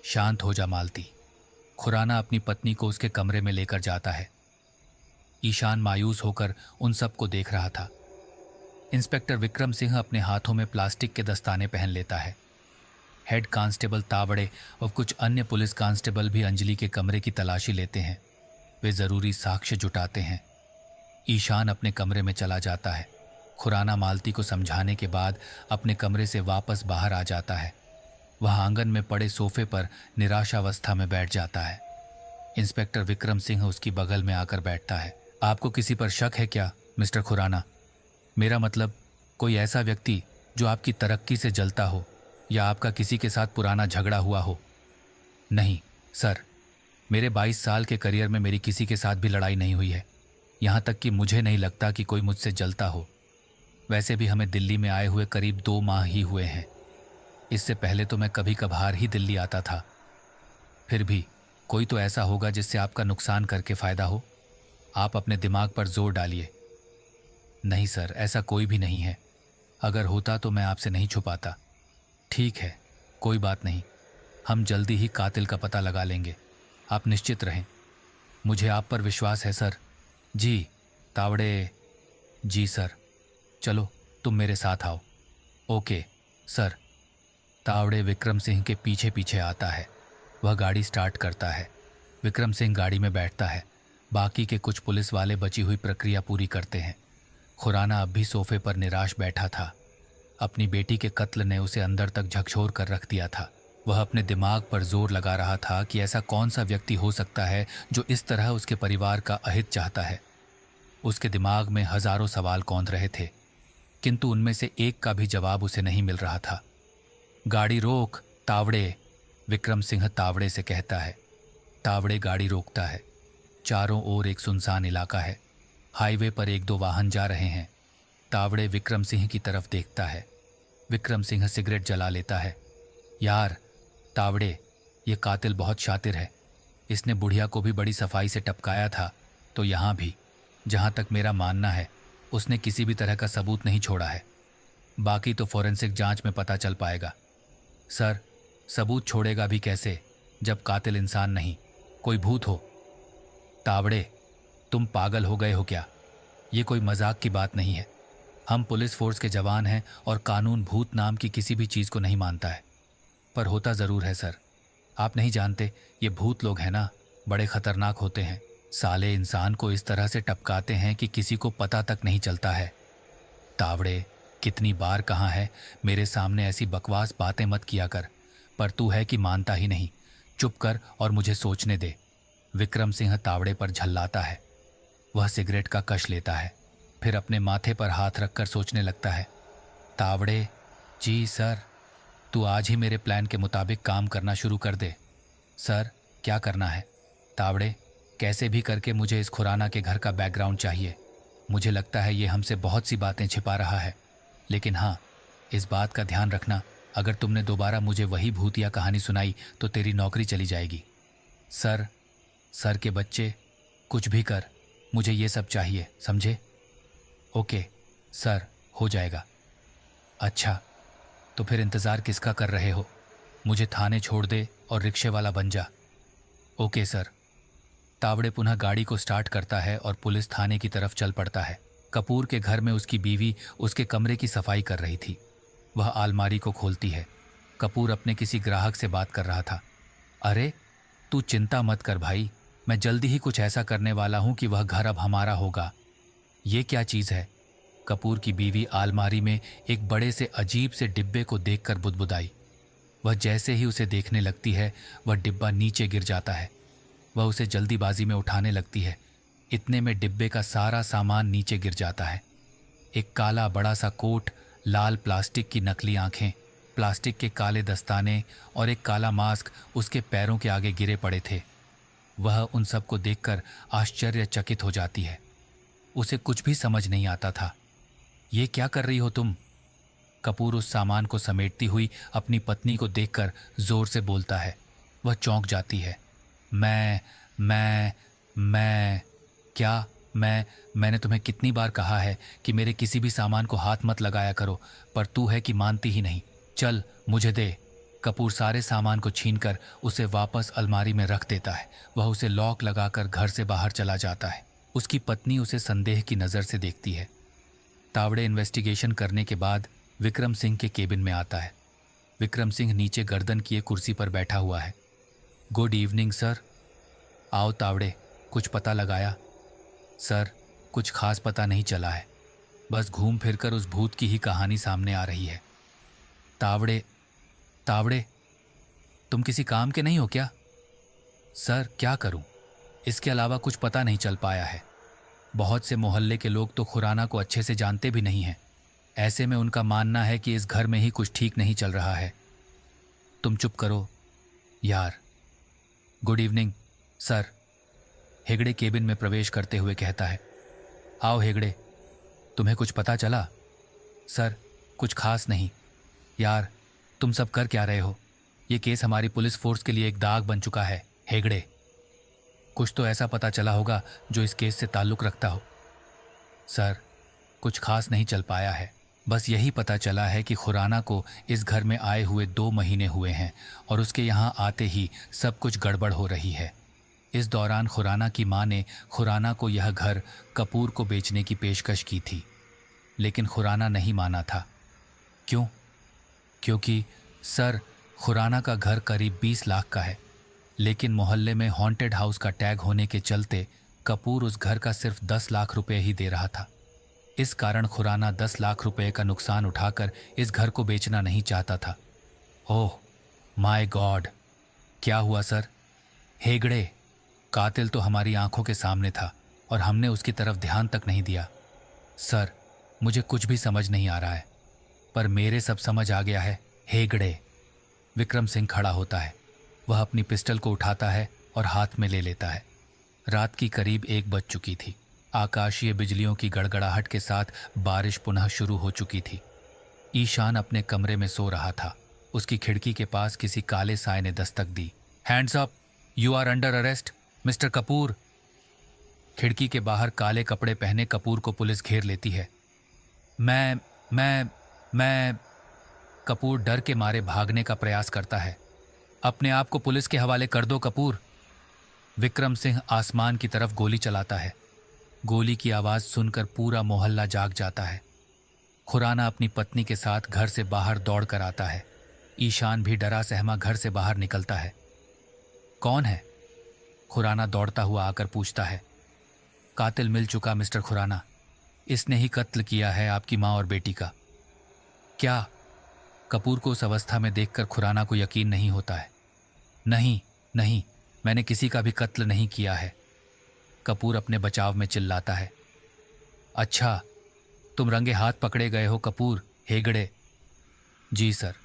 शांत हो जा मालती। खुराना अपनी पत्नी को उसके कमरे में लेकर जाता है। ईशान मायूस होकर उन सबको देख रहा था। इंस्पेक्टर विक्रम सिंह अपने हाथों में प्लास्टिक के दस्ताने पहन लेता है। हेड कांस्टेबल तावड़े और कुछ अन्य पुलिस कांस्टेबल भी अंजलि के कमरे की तलाशी लेते हैं। वे जरूरी साक्ष्य जुटाते हैं। ईशान अपने कमरे में चला जाता है। खुराना मालती को समझाने के बाद अपने कमरे से वापस बाहर आ जाता है। वह आंगन में पड़े सोफे पर निराशावस्था में बैठ जाता है। इंस्पेक्टर विक्रम सिंह उसकी बगल में आकर बैठता है। आपको किसी पर शक है क्या मिस्टर खुराना? मेरा मतलब कोई ऐसा व्यक्ति जो आपकी तरक्की से जलता हो, या आपका किसी के साथ पुराना झगड़ा हुआ हो? नहीं सर, मेरे 22 साल के करियर में मेरी किसी के साथ भी लड़ाई नहीं हुई है। यहाँ तक कि मुझे नहीं लगता कि कोई मुझसे जलता हो। वैसे भी हमें दिल्ली में आए हुए करीब 2 माह ही हुए हैं। इससे पहले तो मैं कभी कभार ही दिल्ली आता था। फिर भी कोई तो ऐसा होगा जिससे आपका नुकसान करके फ़ायदा हो। आप अपने दिमाग पर जोर डालिए। नहीं सर, ऐसा कोई भी नहीं है। अगर होता तो मैं आपसे नहीं छुपाता। ठीक है, कोई बात नहीं, हम जल्दी ही कातिल का पता लगा लेंगे। आप निश्चित रहें, मुझे आप पर विश्वास है सर। जी तावड़े। जी सर। चलो तुम मेरे साथ आओ। Okay sir. तावड़े विक्रम सिंह के पीछे पीछे आता है। वह गाड़ी स्टार्ट करता है। विक्रम सिंह गाड़ी में बैठता है। बाकी के कुछ पुलिस वाले बची हुई प्रक्रिया पूरी करते हैं। खुराना अब भी सोफे पर निराश बैठा था। अपनी बेटी के कत्ल ने उसे अंदर तक झकझोर कर रख दिया था। वह अपने दिमाग पर जोर लगा रहा था कि ऐसा कौन सा व्यक्ति हो सकता है जो इस तरह उसके परिवार का अहित चाहता है। उसके दिमाग में हजारों सवाल कौंध रहे थे, किंतु उनमें से एक का भी जवाब उसे नहीं मिल रहा था। गाड़ी रोक तावड़े, विक्रम सिंह तावड़े से कहता है। तावड़े गाड़ी रोकता है। चारों ओर एक सुनसान इलाका है। हाईवे पर एक दो वाहन जा रहे हैं। तावड़े विक्रम सिंह की तरफ देखता है। विक्रम सिंह सिगरेट जला लेता है। यार तावड़े, ये कातिल बहुत शातिर है। इसने बुढ़िया को भी बड़ी सफाई से टपकाया था, तो यहाँ भी, जहाँ तक मेरा मानना है, उसने किसी भी तरह का सबूत नहीं छोड़ा है। बाकी तो फॉरेंसिक जांच में पता चल पाएगा। सर, सबूत छोड़ेगा भी कैसे जब कातिल इंसान नहीं, कोई भूत हो? तावड़े, तुम पागल हो गए हो क्या? ये कोई मजाक की बात नहीं है। हम पुलिस फोर्स के जवान हैं और कानून भूत नाम की किसी भी चीज़ को नहीं मानता है। पर होता ज़रूर है सर। आप नहीं जानते, ये भूत लोग हैं ना, बड़े खतरनाक होते हैं। साले इंसान को इस तरह से टपकाते हैं कि किसी को पता तक नहीं चलता है। तावड़े, कितनी बार कहा है मेरे सामने ऐसी बकवास बातें मत किया कर, पर तू है कि मानता ही नहीं। चुप कर और मुझे सोचने दे। विक्रम सिंह तावड़े पर झल्लाता है। वह सिगरेट का कश लेता है, फिर अपने माथे पर हाथ रखकर सोचने लगता है। तावड़े, जी सर, तू आज ही मेरे प्लान के मुताबिक काम करना शुरू कर दे। सर, क्या करना है? तावड़े, कैसे भी करके मुझे इस खुराना के घर का बैकग्राउंड चाहिए। मुझे लगता है ये हमसे बहुत सी बातें छिपा रहा है, लेकिन हाँ, इस बात का ध्यान रखना, अगर तुमने दोबारा मुझे वही भूतिया कहानी सुनाई तो तेरी नौकरी चली जाएगी। सर के बच्चे, कुछ भी कर, मुझे ये सब चाहिए, समझे? ओके सर, हो जाएगा। अच्छा, तो फिर इंतज़ार किसका कर रहे हो? मुझे थाने छोड़ दे और रिक्शे वाला बन जा। Okay sir. तावड़े पुनः गाड़ी को स्टार्ट करता है और पुलिस थाने की तरफ चल पड़ता है। कपूर के घर में उसकी बीवी उसके कमरे की सफाई कर रही थी। वह अलमारी को खोलती है। कपूर अपने किसी ग्राहक से बात कर रहा था। अरे, तू चिंता मत कर भाई, मैं जल्दी ही कुछ ऐसा करने वाला हूँ कि वह घर अब हमारा होगा। ये क्या चीज़ है? कपूर की बीवी अलमारी में एक बड़े से अजीब से डिब्बे को देखकर बुदबुदाई। वह जैसे ही उसे देखने लगती है, वह डिब्बा नीचे गिर जाता है। वह उसे जल्दीबाजी में उठाने लगती है। इतने में डिब्बे का सारा सामान नीचे गिर जाता है। एक काला बड़ा सा कोट, लाल प्लास्टिक की नकली आंखें, प्लास्टिक के काले दस्ताने और एक काला मास्क उसके पैरों के आगे गिरे पड़े थे। वह उन सबको देखकर आश्चर्यचकित हो जाती है। उसे कुछ भी समझ नहीं आता था। ये क्या कर रही हो तुम? कपूर उस सामान को समेटती हुई अपनी पत्नी को देखकर जोर से बोलता है। वह चौंक जाती है। मैं क्या? मैंने तुम्हें कितनी बार कहा है कि मेरे किसी भी सामान को हाथ मत लगाया करो, पर तू है कि मानती ही नहीं। चल, मुझे दे। कपूर सारे सामान को छीनकर उसे वापस अलमारी में रख देता है। वह उसे लॉक लगाकर घर से बाहर चला जाता है। उसकी पत्नी उसे संदेह की नज़र से देखती है। तावड़े इन्वेस्टिगेशन करने के बाद विक्रम सिंह के केबिन में आता है। विक्रम सिंह नीचे गर्दन किए कुर्सी पर बैठा हुआ है। Good evening sir. आओ तावड़े, कुछ पता लगाया? सर, कुछ खास पता नहीं चला है, बस घूम फिरकर उस भूत की ही कहानी सामने आ रही है। तावड़े, तुम किसी काम के नहीं हो क्या? सर, क्या करूं, इसके अलावा कुछ पता नहीं चल पाया है। बहुत से मोहल्ले के लोग तो खुराना को अच्छे से जानते भी नहीं हैं। ऐसे में उनका मानना है कि इस घर में ही कुछ ठीक नहीं चल रहा है। तुम चुप करो यार। Good evening sir, Hegde cabin में प्रवेश करते हुए कहता है। आओ हेगड़े, तुम्हें कुछ पता चला? सर, कुछ खास नहीं। यार, तुम सब कर क्या रहे हो? ये केस हमारी पुलिस फोर्स के लिए एक दाग बन चुका है। हेगड़े, कुछ तो ऐसा पता चला होगा जो इस केस से ताल्लुक़ रखता हो। सर, कुछ खास नहीं चल पाया है, बस यही पता चला है कि खुराना को इस घर में आए हुए 2 महीने हुए हैं और उसके यहाँ आते ही सब कुछ गड़बड़ हो रही है। इस दौरान खुराना की माँ ने खुराना को यह घर कपूर को बेचने की पेशकश की थी, लेकिन खुराना नहीं माना था। क्यों? क्योंकि सर, खुराना का घर करीब 20 लाख का है, लेकिन मोहल्ले में हॉन्टेड हाउस का टैग होने के चलते कपूर उस घर का सिर्फ 10 लाख रुपए ही दे रहा था। इस कारण खुराना 10 लाख रुपए का नुकसान उठाकर इस घर को बेचना नहीं चाहता था। ओह माय गॉड, क्या हुआ सर? हेगड़े, कातिल तो हमारी आंखों के सामने था और हमने उसकी तरफ ध्यान तक नहीं दिया। सर, मुझे कुछ भी समझ नहीं आ रहा है, पर मेरे सब समझ आ गया है। हेगड़े। विक्रम सिंह खड़ा होता है। वह अपनी पिस्टल को उठाता है और हाथ में ले लेता है। रात की करीब 1 बज चुकी थी। आकाशीय बिजलियों की गड़गड़ाहट के साथ बारिश पुनः शुरू हो चुकी थी। ईशान अपने कमरे में सो रहा था। उसकी खिड़की के पास किसी काले साए ने दस्तक दी। Hands up, you are under arrest, mister Kapoor. खिड़की के बाहर काले कपड़े पहने कपूर को पुलिस घेर लेती है। मैं कपूर डर के मारे भागने का प्रयास करता है। अपने आप को पुलिस के हवाले कर दो कपूर। विक्रम सिंह आसमान की तरफ गोली चलाता है। गोली की आवाज सुनकर पूरा मोहल्ला जाग जाता है। खुराना अपनी पत्नी के साथ घर से बाहर दौड़ कर आता है। ईशान भी डरा सहमा घर से बाहर निकलता है। कौन है? खुराना दौड़ता हुआ आकर पूछता है। कातिल मिल चुका मिस्टर खुराना। इसने ही कत्ल किया है आपकी माँ और बेटी का। क्या? कपूर को उस अवस्था में देखकर खुराना को यकीन नहीं होता है। नहीं नहीं, मैंने किसी का भी कत्ल नहीं किया है, कपूर अपने बचाव में चिल्लाता है। अच्छा, तुम रंगे हाथ पकड़े गए हो कपूर हेगड़े? जी सर।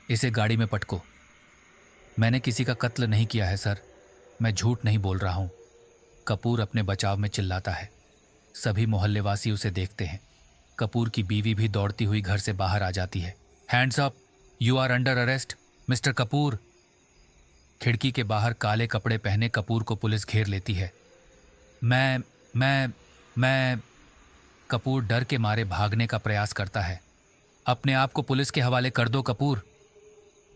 इसे गाड़ी में पटको। मैंने किसी का कत्ल नहीं किया है सर, मैं झूठ नहीं बोल रहा हूं, कपूर अपने बचाव में चिल्लाता है। सभी मोहल्लेवासी उसे देखते हैं। कपूर की बीवी भी दौड़ती हुई घर से बाहर आ जाती है। Hands up, you are under arrest, mister Kapoor. खिड़की के बाहर काले कपड़े पहने कपूर को पुलिस घेर लेती है। मैं कपूर डर के मारे भागने का प्रयास करता है। अपने आप को पुलिस के हवाले कर दो कपूर।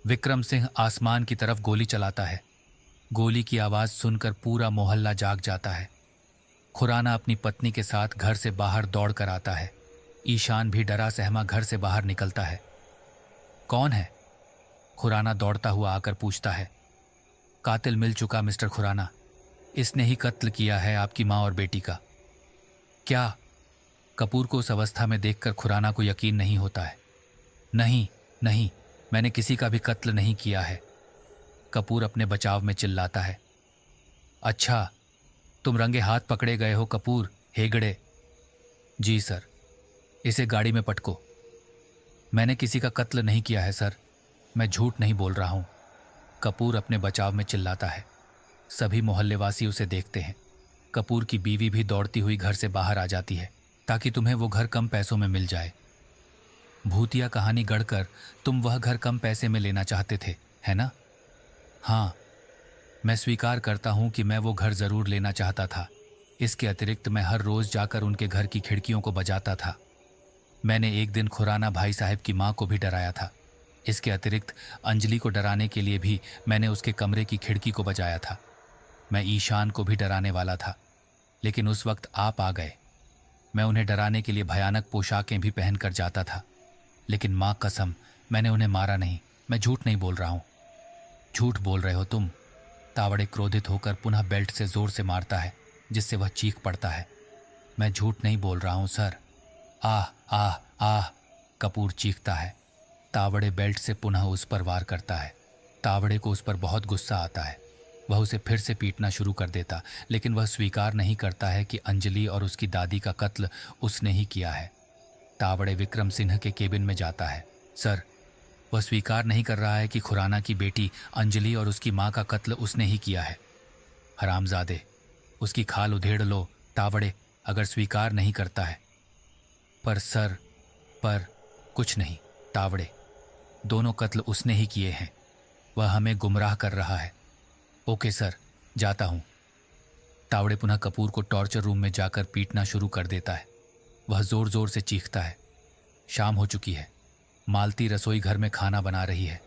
विक्रम सिंह आसमान की तरफ गोली चलाता है। गोली की आवाज सुनकर पूरा मोहल्ला जाग जाता है। खुराना अपनी पत्नी के साथ घर से बाहर दौड़ कर आता है। ईशान भी डरा सहमा घर से बाहर निकलता है। कौन है? खुराना दौड़ता हुआ आकर पूछता है। कातिल मिल चुका मिस्टर खुराना। इसने ही कत्ल किया है आपकी माँ और बेटी का। क्या? कपूर को उस अवस्था में देखकर खुराना को यकीन नहीं होता है। नहीं नहीं, मैंने किसी का भी कत्ल नहीं किया है, कपूर अपने बचाव में चिल्लाता है। अच्छा, तुम रंगे हाथ पकड़े गए हो कपूर हेगड़े? जी सर। इसे गाड़ी में पटको। मैंने किसी का कत्ल नहीं किया है सर, मैं झूठ नहीं बोल रहा हूं, कपूर अपने बचाव में चिल्लाता है। सभी मोहल्लेवासी उसे देखते हैं। कपूर की बीवी भी दौड़ती हुई घर से बाहर आ जाती है ताकि तुम्हें वो घर कम पैसों में मिल जाए। भूतिया कहानी गढ़कर तुम वह घर कम पैसे में लेना चाहते थे, है ना? हाँ, मैं स्वीकार करता हूं कि मैं वो घर जरूर लेना चाहता था। इसके अतिरिक्त मैं हर रोज जाकर उनके घर की खिड़कियों को बजाता था। मैंने एक दिन खुराना भाई साहब की माँ को भी डराया था। इसके अतिरिक्त अंजलि को डराने के लिए भी मैंने उसके कमरे की खिड़की को बजाया था। मैं ईशान को भी डराने वाला था, लेकिन उस वक्त आप आ गए। मैं उन्हें डराने के लिए भयानक पोशाकें भी पहनकर जाता था, लेकिन माँ कसम, मैंने उन्हें मारा नहीं। मैं झूठ नहीं बोल रहा हूँ। झूठ बोल रहे हो तुम। तावड़े क्रोधित होकर पुनः बेल्ट से जोर से मारता है, जिससे वह चीख पड़ता है। मैं झूठ नहीं बोल रहा हूँ सर। आह आह आह, कपूर चीखता है। तावड़े बेल्ट से पुनः उस पर वार करता है। तावड़े को उस पर बहुत गुस्सा आता है। वह उसे फिर से पीटना शुरू कर देता, लेकिन वह स्वीकार नहीं करता है कि अंजलि और उसकी दादी का कत्ल उसने ही किया है। तावड़े विक्रम सिंह के केबिन में जाता है। सर, वह स्वीकार नहीं कर रहा है कि खुराना की बेटी अंजलि और उसकी माँ का कत्ल उसने ही किया है। हरामजादे, उसकी खाल उधेड़ लो तावड़े, अगर स्वीकार नहीं करता है। पर सर, पर कुछ नहीं तावड़े, दोनों कत्ल उसने ही किए हैं। वह हमें गुमराह कर रहा है। ओके सर, जाता हूं। तावड़े पुनः कपूर को टॉर्चर रूम में जाकर पीटना शुरू कर देता है। वह जोर जोर से चीखता है। शाम हो चुकी है। मालती रसोई घर में खाना बना रही है।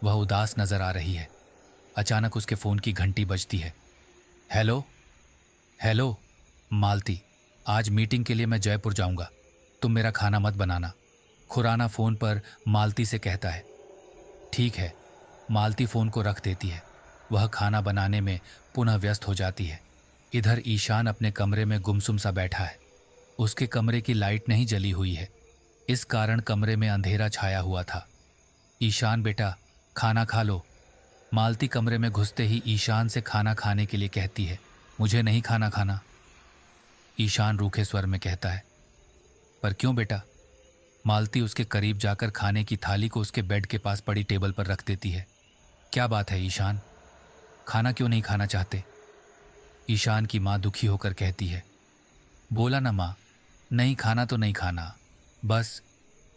वह उदास नजर आ रही है। अचानक उसके फोन की घंटी बजती है। हेलो हेलो मालती, आज मीटिंग के लिए मैं जयपुर जाऊंगा, तुम मेरा खाना मत बनाना, खुराना फोन पर मालती से कहता है। ठीक है। मालती फोन को रख देती है। वह खाना बनाने में पुनः व्यस्त हो जाती है। इधर ईशान अपने कमरे में गुमसुम सा बैठा है। उसके कमरे की लाइट नहीं जली हुई है, इस कारण कमरे में अंधेरा छाया हुआ था। ईशान बेटा, खाना खा लो। मालती कमरे में घुसते ही ईशान से खाना खाने के लिए कहती है। मुझे नहीं खाना। ईशान रूखे स्वर में कहता है। पर क्यों बेटा? मालती उसके करीब जाकर खाने की थाली को उसके बेड के पास पड़ी टेबल पर रख देती है। क्या बात है ईशान, खाना क्यों नहीं खाना चाहते? ईशान की माँ दुखी होकर कहती है। बोला ना माँ, नहीं खाना तो नहीं खाना, बस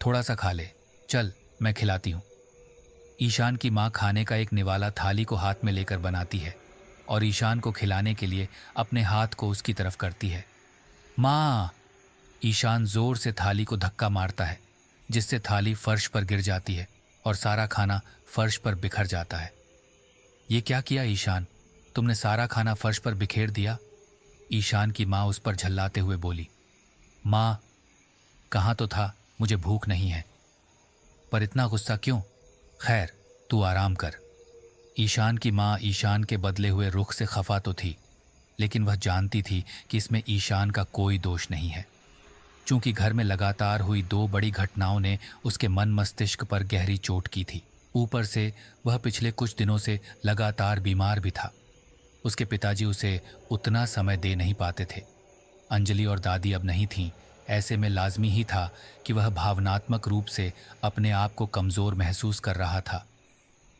थोड़ा सा खा ले, चल मैं खिलाती हूँ। ईशान की माँ खाने का एक निवाला थाली को हाथ में लेकर बनाती है और ईशान को खिलाने के लिए अपने हाथ को उसकी तरफ करती है। माँ! ईशान जोर से थाली को धक्का मारता है, जिससे थाली फर्श पर गिर जाती है और सारा खाना फर्श पर बिखर जाता है। ये क्या किया ईशान? तुमने सारा खाना फर्श पर बिखेर दिया। ईशान की माँ उस पर झल्लाते हुए बोली। माँ, कहाँ तो था, मुझे भूख नहीं है। पर इतना गुस्सा क्यों? खैर, तू आराम कर। ईशान की माँ ईशान के बदले हुए रुख से खफा तो थी, लेकिन वह जानती थी कि इसमें ईशान का कोई दोष नहीं है। चूंकि घर में लगातार हुई दो बड़ी घटनाओं ने उसके मन मस्तिष्क पर गहरी चोट की थी। ऊपर से वह पिछले कुछ दिनों से लगातार बीमार भी था। उसके पिताजी उसे उतना समय दे नहीं पाते थे। अंजलि और दादी अब नहीं थीं। ऐसे में लाजमी ही था कि वह भावनात्मक रूप से अपने आप को कमज़ोर महसूस कर रहा था।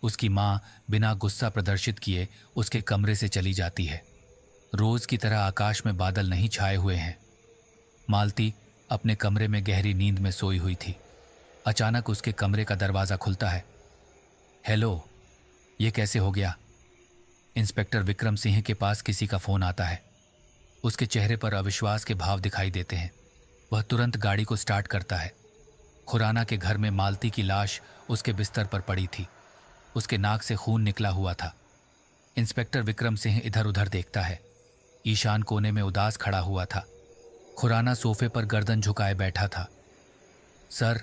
उसकी माँ बिना गुस्सा प्रदर्शित किए उसके कमरे से चली जाती है। रोज की तरह आकाश में बादल नहीं छाए हुए हैं। मालती अपने कमरे में गहरी नींद में सोई हुई थी। अचानक उसके कमरे का दरवाज़ा खुलता है। हेलो, ये कैसे हो गया? इंस्पेक्टर विक्रम सिंह के पास किसी का फ़ोन आता है। उसके चेहरे पर अविश्वास के भाव दिखाई देते हैं। वह तुरंत गाड़ी को स्टार्ट करता है। खुराना के घर में मालती की लाश उसके बिस्तर पर पड़ी थी। उसके नाक से खून निकला हुआ था। इंस्पेक्टर विक्रम सिंह इधर उधर देखता है। ईशान कोने में उदास खड़ा हुआ था। खुराना सोफे पर गर्दन झुकाए बैठा था। सर,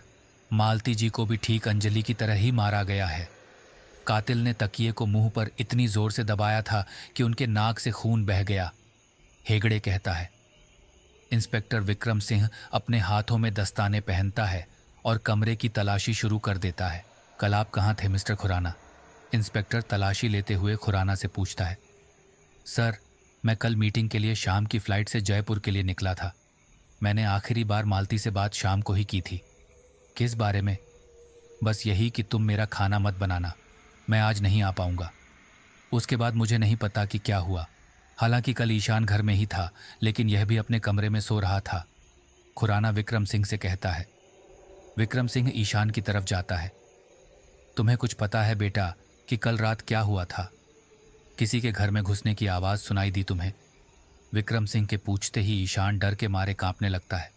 मालती जी को भी ठीक अंजलि की तरह ही मारा गया है। कातिल ने तकिए को मुंह पर इतनी जोर से दबाया था कि उनके नाक से खून बह गया, हेगड़े कहता है। इंस्पेक्टर विक्रम सिंह अपने हाथों में दस्ताने पहनता है और कमरे की तलाशी शुरू कर देता है। कल आप कहाँ थे मिस्टर खुराना? इंस्पेक्टर तलाशी लेते हुए खुराना से पूछता है। सर, मैं कल मीटिंग के लिए शाम की फ्लाइट से जयपुर के लिए निकला था। मैंने आखिरी बार मालती से बात शाम को ही की थी। किस बारे में? बस यही कि तुम मेरा खाना मत बनाना, मैं आज नहीं आ पाऊंगा। उसके बाद मुझे नहीं पता कि क्या हुआ। हालांकि कल ईशान घर में ही था, लेकिन यह भी अपने कमरे में सो रहा था, खुराना विक्रम सिंह से कहता है। विक्रम सिंह ईशान की तरफ जाता है। तुम्हें कुछ पता है बेटा कि कल रात क्या हुआ था? किसी के घर में घुसने की आवाज़ सुनाई दी तुम्हें? विक्रम सिंह के पूछते ही ईशान डर के मारे कांपने लगता है।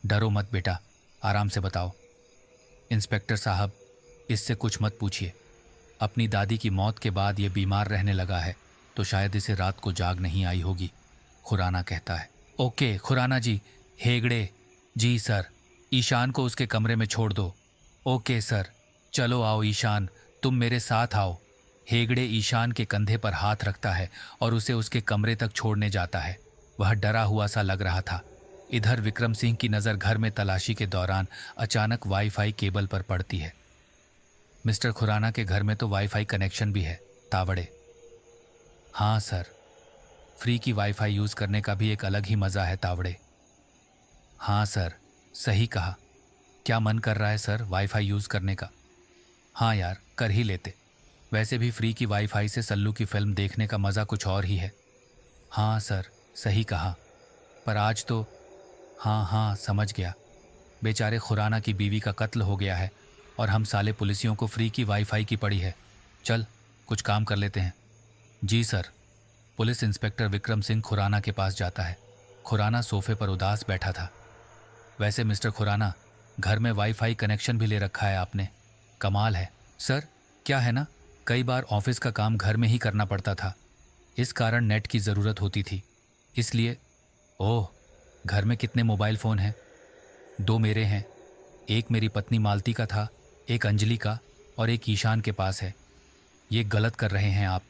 डरो मत बेटा, आराम से बताओ। इंस्पेक्टर साहब, इससे कुछ मत पूछिए। अपनी दादी की मौत के बाद ये बीमार रहने लगा है, तो शायद इसे रात को जाग नहीं आई होगी, खुराना कहता है। ओके खुराना जी। हेगड़े, जी सर, ईशान को उसके कमरे में छोड़ दो। Okay sir. चलो आओ ईशान, तुम मेरे साथ आओ। हेगड़े ईशान के कंधे पर हाथ रखता है और उसे उसके कमरे तक छोड़ने जाता है। वह डरा हुआ सा लग रहा था। इधर विक्रम सिंह की नज़र घर में तलाशी के दौरान अचानक वाईफाई केबल पर पड़ती है। मिस्टर खुराना के घर में तो वाईफाई कनेक्शन भी है, तावड़े। हाँ सर, फ्री की वाईफाई यूज़ करने का भी एक अलग ही मज़ा है, तावड़े। हाँ सर, सही कहा। क्या मन कर रहा है सर वाईफाई यूज़ करने का? हाँ यार, कर ही लेते। वैसे भी फ्री की वाईफाई से सल्लू की फिल्म देखने का मज़ा कुछ और ही है। हाँ सर, सही कहा। पर आज तो हाँ समझ गया। बेचारे खुराना की बीवी का कत्ल हो गया है और हम साले पुलिसियों को फ्री की वाईफाई की पड़ी है। चल कुछ काम कर लेते हैं। जी sir. Police inspector Vikram Singh Khurana के पास जाता है। खुराना सोफे पर उदास बैठा था। वैसे मिस्टर खुराना, घर में वाईफाई कनेक्शन भी ले रखा है आपने, कमाल है। सर, क्या है ना, कई बार ऑफिस का काम घर में ही करना पड़ता था, इस कारण नेट की ज़रूरत होती थी, इसलिए। ओह, घर में कितने मोबाइल फ़ोन हैं? 2 मेरे हैं, एक मेरी पत्नी मालती का था, एक अंजलि का और एक ईशान के पास है। ये गलत कर रहे हैं आप।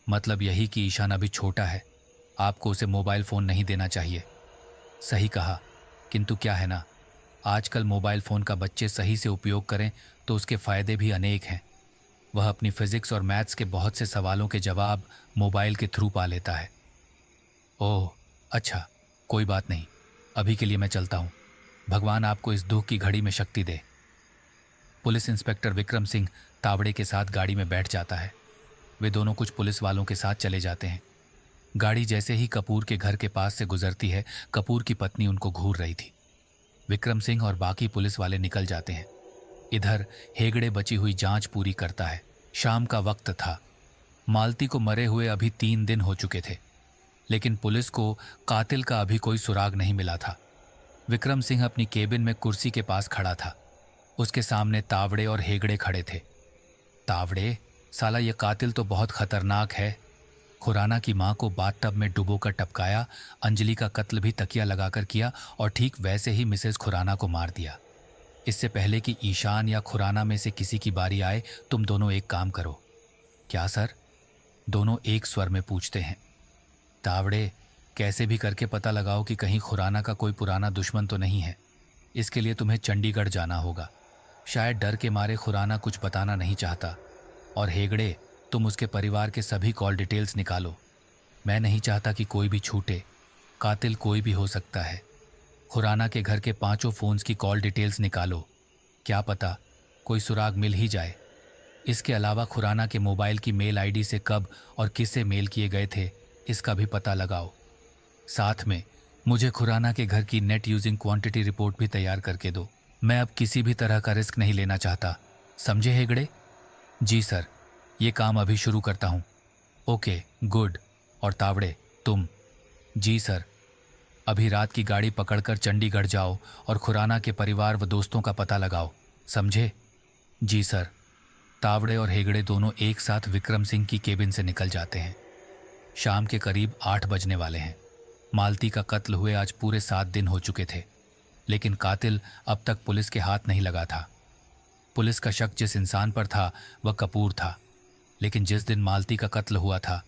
मतलब यही कि ईशान अभी छोटा है, आपको उसे मोबाइल फ़ोन नहीं देना चाहिए। सही कहा, किंतु क्या है ना, आजकल मोबाइल फ़ोन का बच्चे सही से उपयोग करें तो उसके फ़ायदे भी अनेक हैं। वह अपनी फिज़िक्स और मैथ्स के बहुत से सवालों के जवाब मोबाइल के थ्रू पा लेता है। ओह अच्छा, कोई बात नहीं, अभी के लिए मैं चलता हूँ। भगवान आपको इस दुख की घड़ी में शक्ति दे। पुलिस इंस्पेक्टर विक्रम सिंह तावड़े के साथ गाड़ी में बैठ जाता है। वे दोनों कुछ पुलिस वालों के साथ चले जाते हैं। गाड़ी जैसे ही कपूर के घर के पास से गुजरती है, कपूर की पत्नी उनको घूर रही थी। विक्रम सिंह और बाकी पुलिस वाले निकल जाते हैं। इधर हेगड़े बची हुई जांच पूरी करता है। शाम का वक्त था। मालती को मरे हुए अभी 3 दिन हो चुके थे, लेकिन पुलिस को कातिल का अभी कोई सुराग नहीं मिला था। विक्रम सिंह अपनी केबिन में कुर्सी के पास खड़ा था। उसके सामने तावड़े और हेगड़े खड़े थे। तावड़े, साला ये कातिल तो बहुत खतरनाक है। खुराना की मां को बाथटब में डुबोकर टपकाया, अंजलि का कत्ल भी तकिया लगाकर किया और ठीक वैसे ही मिसेस खुराना को मार दिया। इससे पहले कि ईशान या खुराना में से किसी की बारी आए, तुम दोनों एक काम करो। क्या सर? दोनों एक स्वर में पूछते हैं। तावड़े, कैसे भी करके पता लगाओ कि कहीं खुराना का कोई पुराना दुश्मन तो नहीं है। इसके लिए तुम्हें चंडीगढ़ जाना होगा। शायद डर के मारे खुराना कुछ बताना नहीं चाहता। और हेगड़े, तुम उसके परिवार के सभी कॉल डिटेल्स निकालो। मैं नहीं चाहता कि कोई भी छूटे। कातिल कोई भी हो सकता है। खुराना के घर के 5 फोन्स की कॉल डिटेल्स निकालो। क्या पता कोई सुराग मिल ही जाए। इसके अलावा खुराना के मोबाइल की मेल आईडी से कब और किससे मेल किए गए थे, इसका भी पता लगाओ। साथ में मुझे खुराना के घर की नेट यूजिंग क्वांटिटी रिपोर्ट भी तैयार करके दो। मैं अब किसी भी तरह का रिस्क नहीं लेना चाहता। समझे हेगड़े? जी सर, ये काम अभी शुरू करता हूँ। Okay, good. और तावड़े, तुम? जी सर। अभी रात की गाड़ी पकड़कर चंडीगढ़ जाओ और खुराना के परिवार व दोस्तों का पता लगाओ। समझे? जी सर। तावड़े और हेगड़े दोनों एक साथ विक्रम सिंह की केबिन से निकल जाते हैं। शाम के करीब 8 बजने वाले हैं। मालती का कत्ल हुए आज पूरे 7 दिन हो चुके थे, लेकिन कातिल अब तक पुलिस के हाथ नहीं लगा था। पुलिस का शक जिस इंसान पर था वह कपूर था, लेकिन जिस दिन मालती का कत्ल हुआ था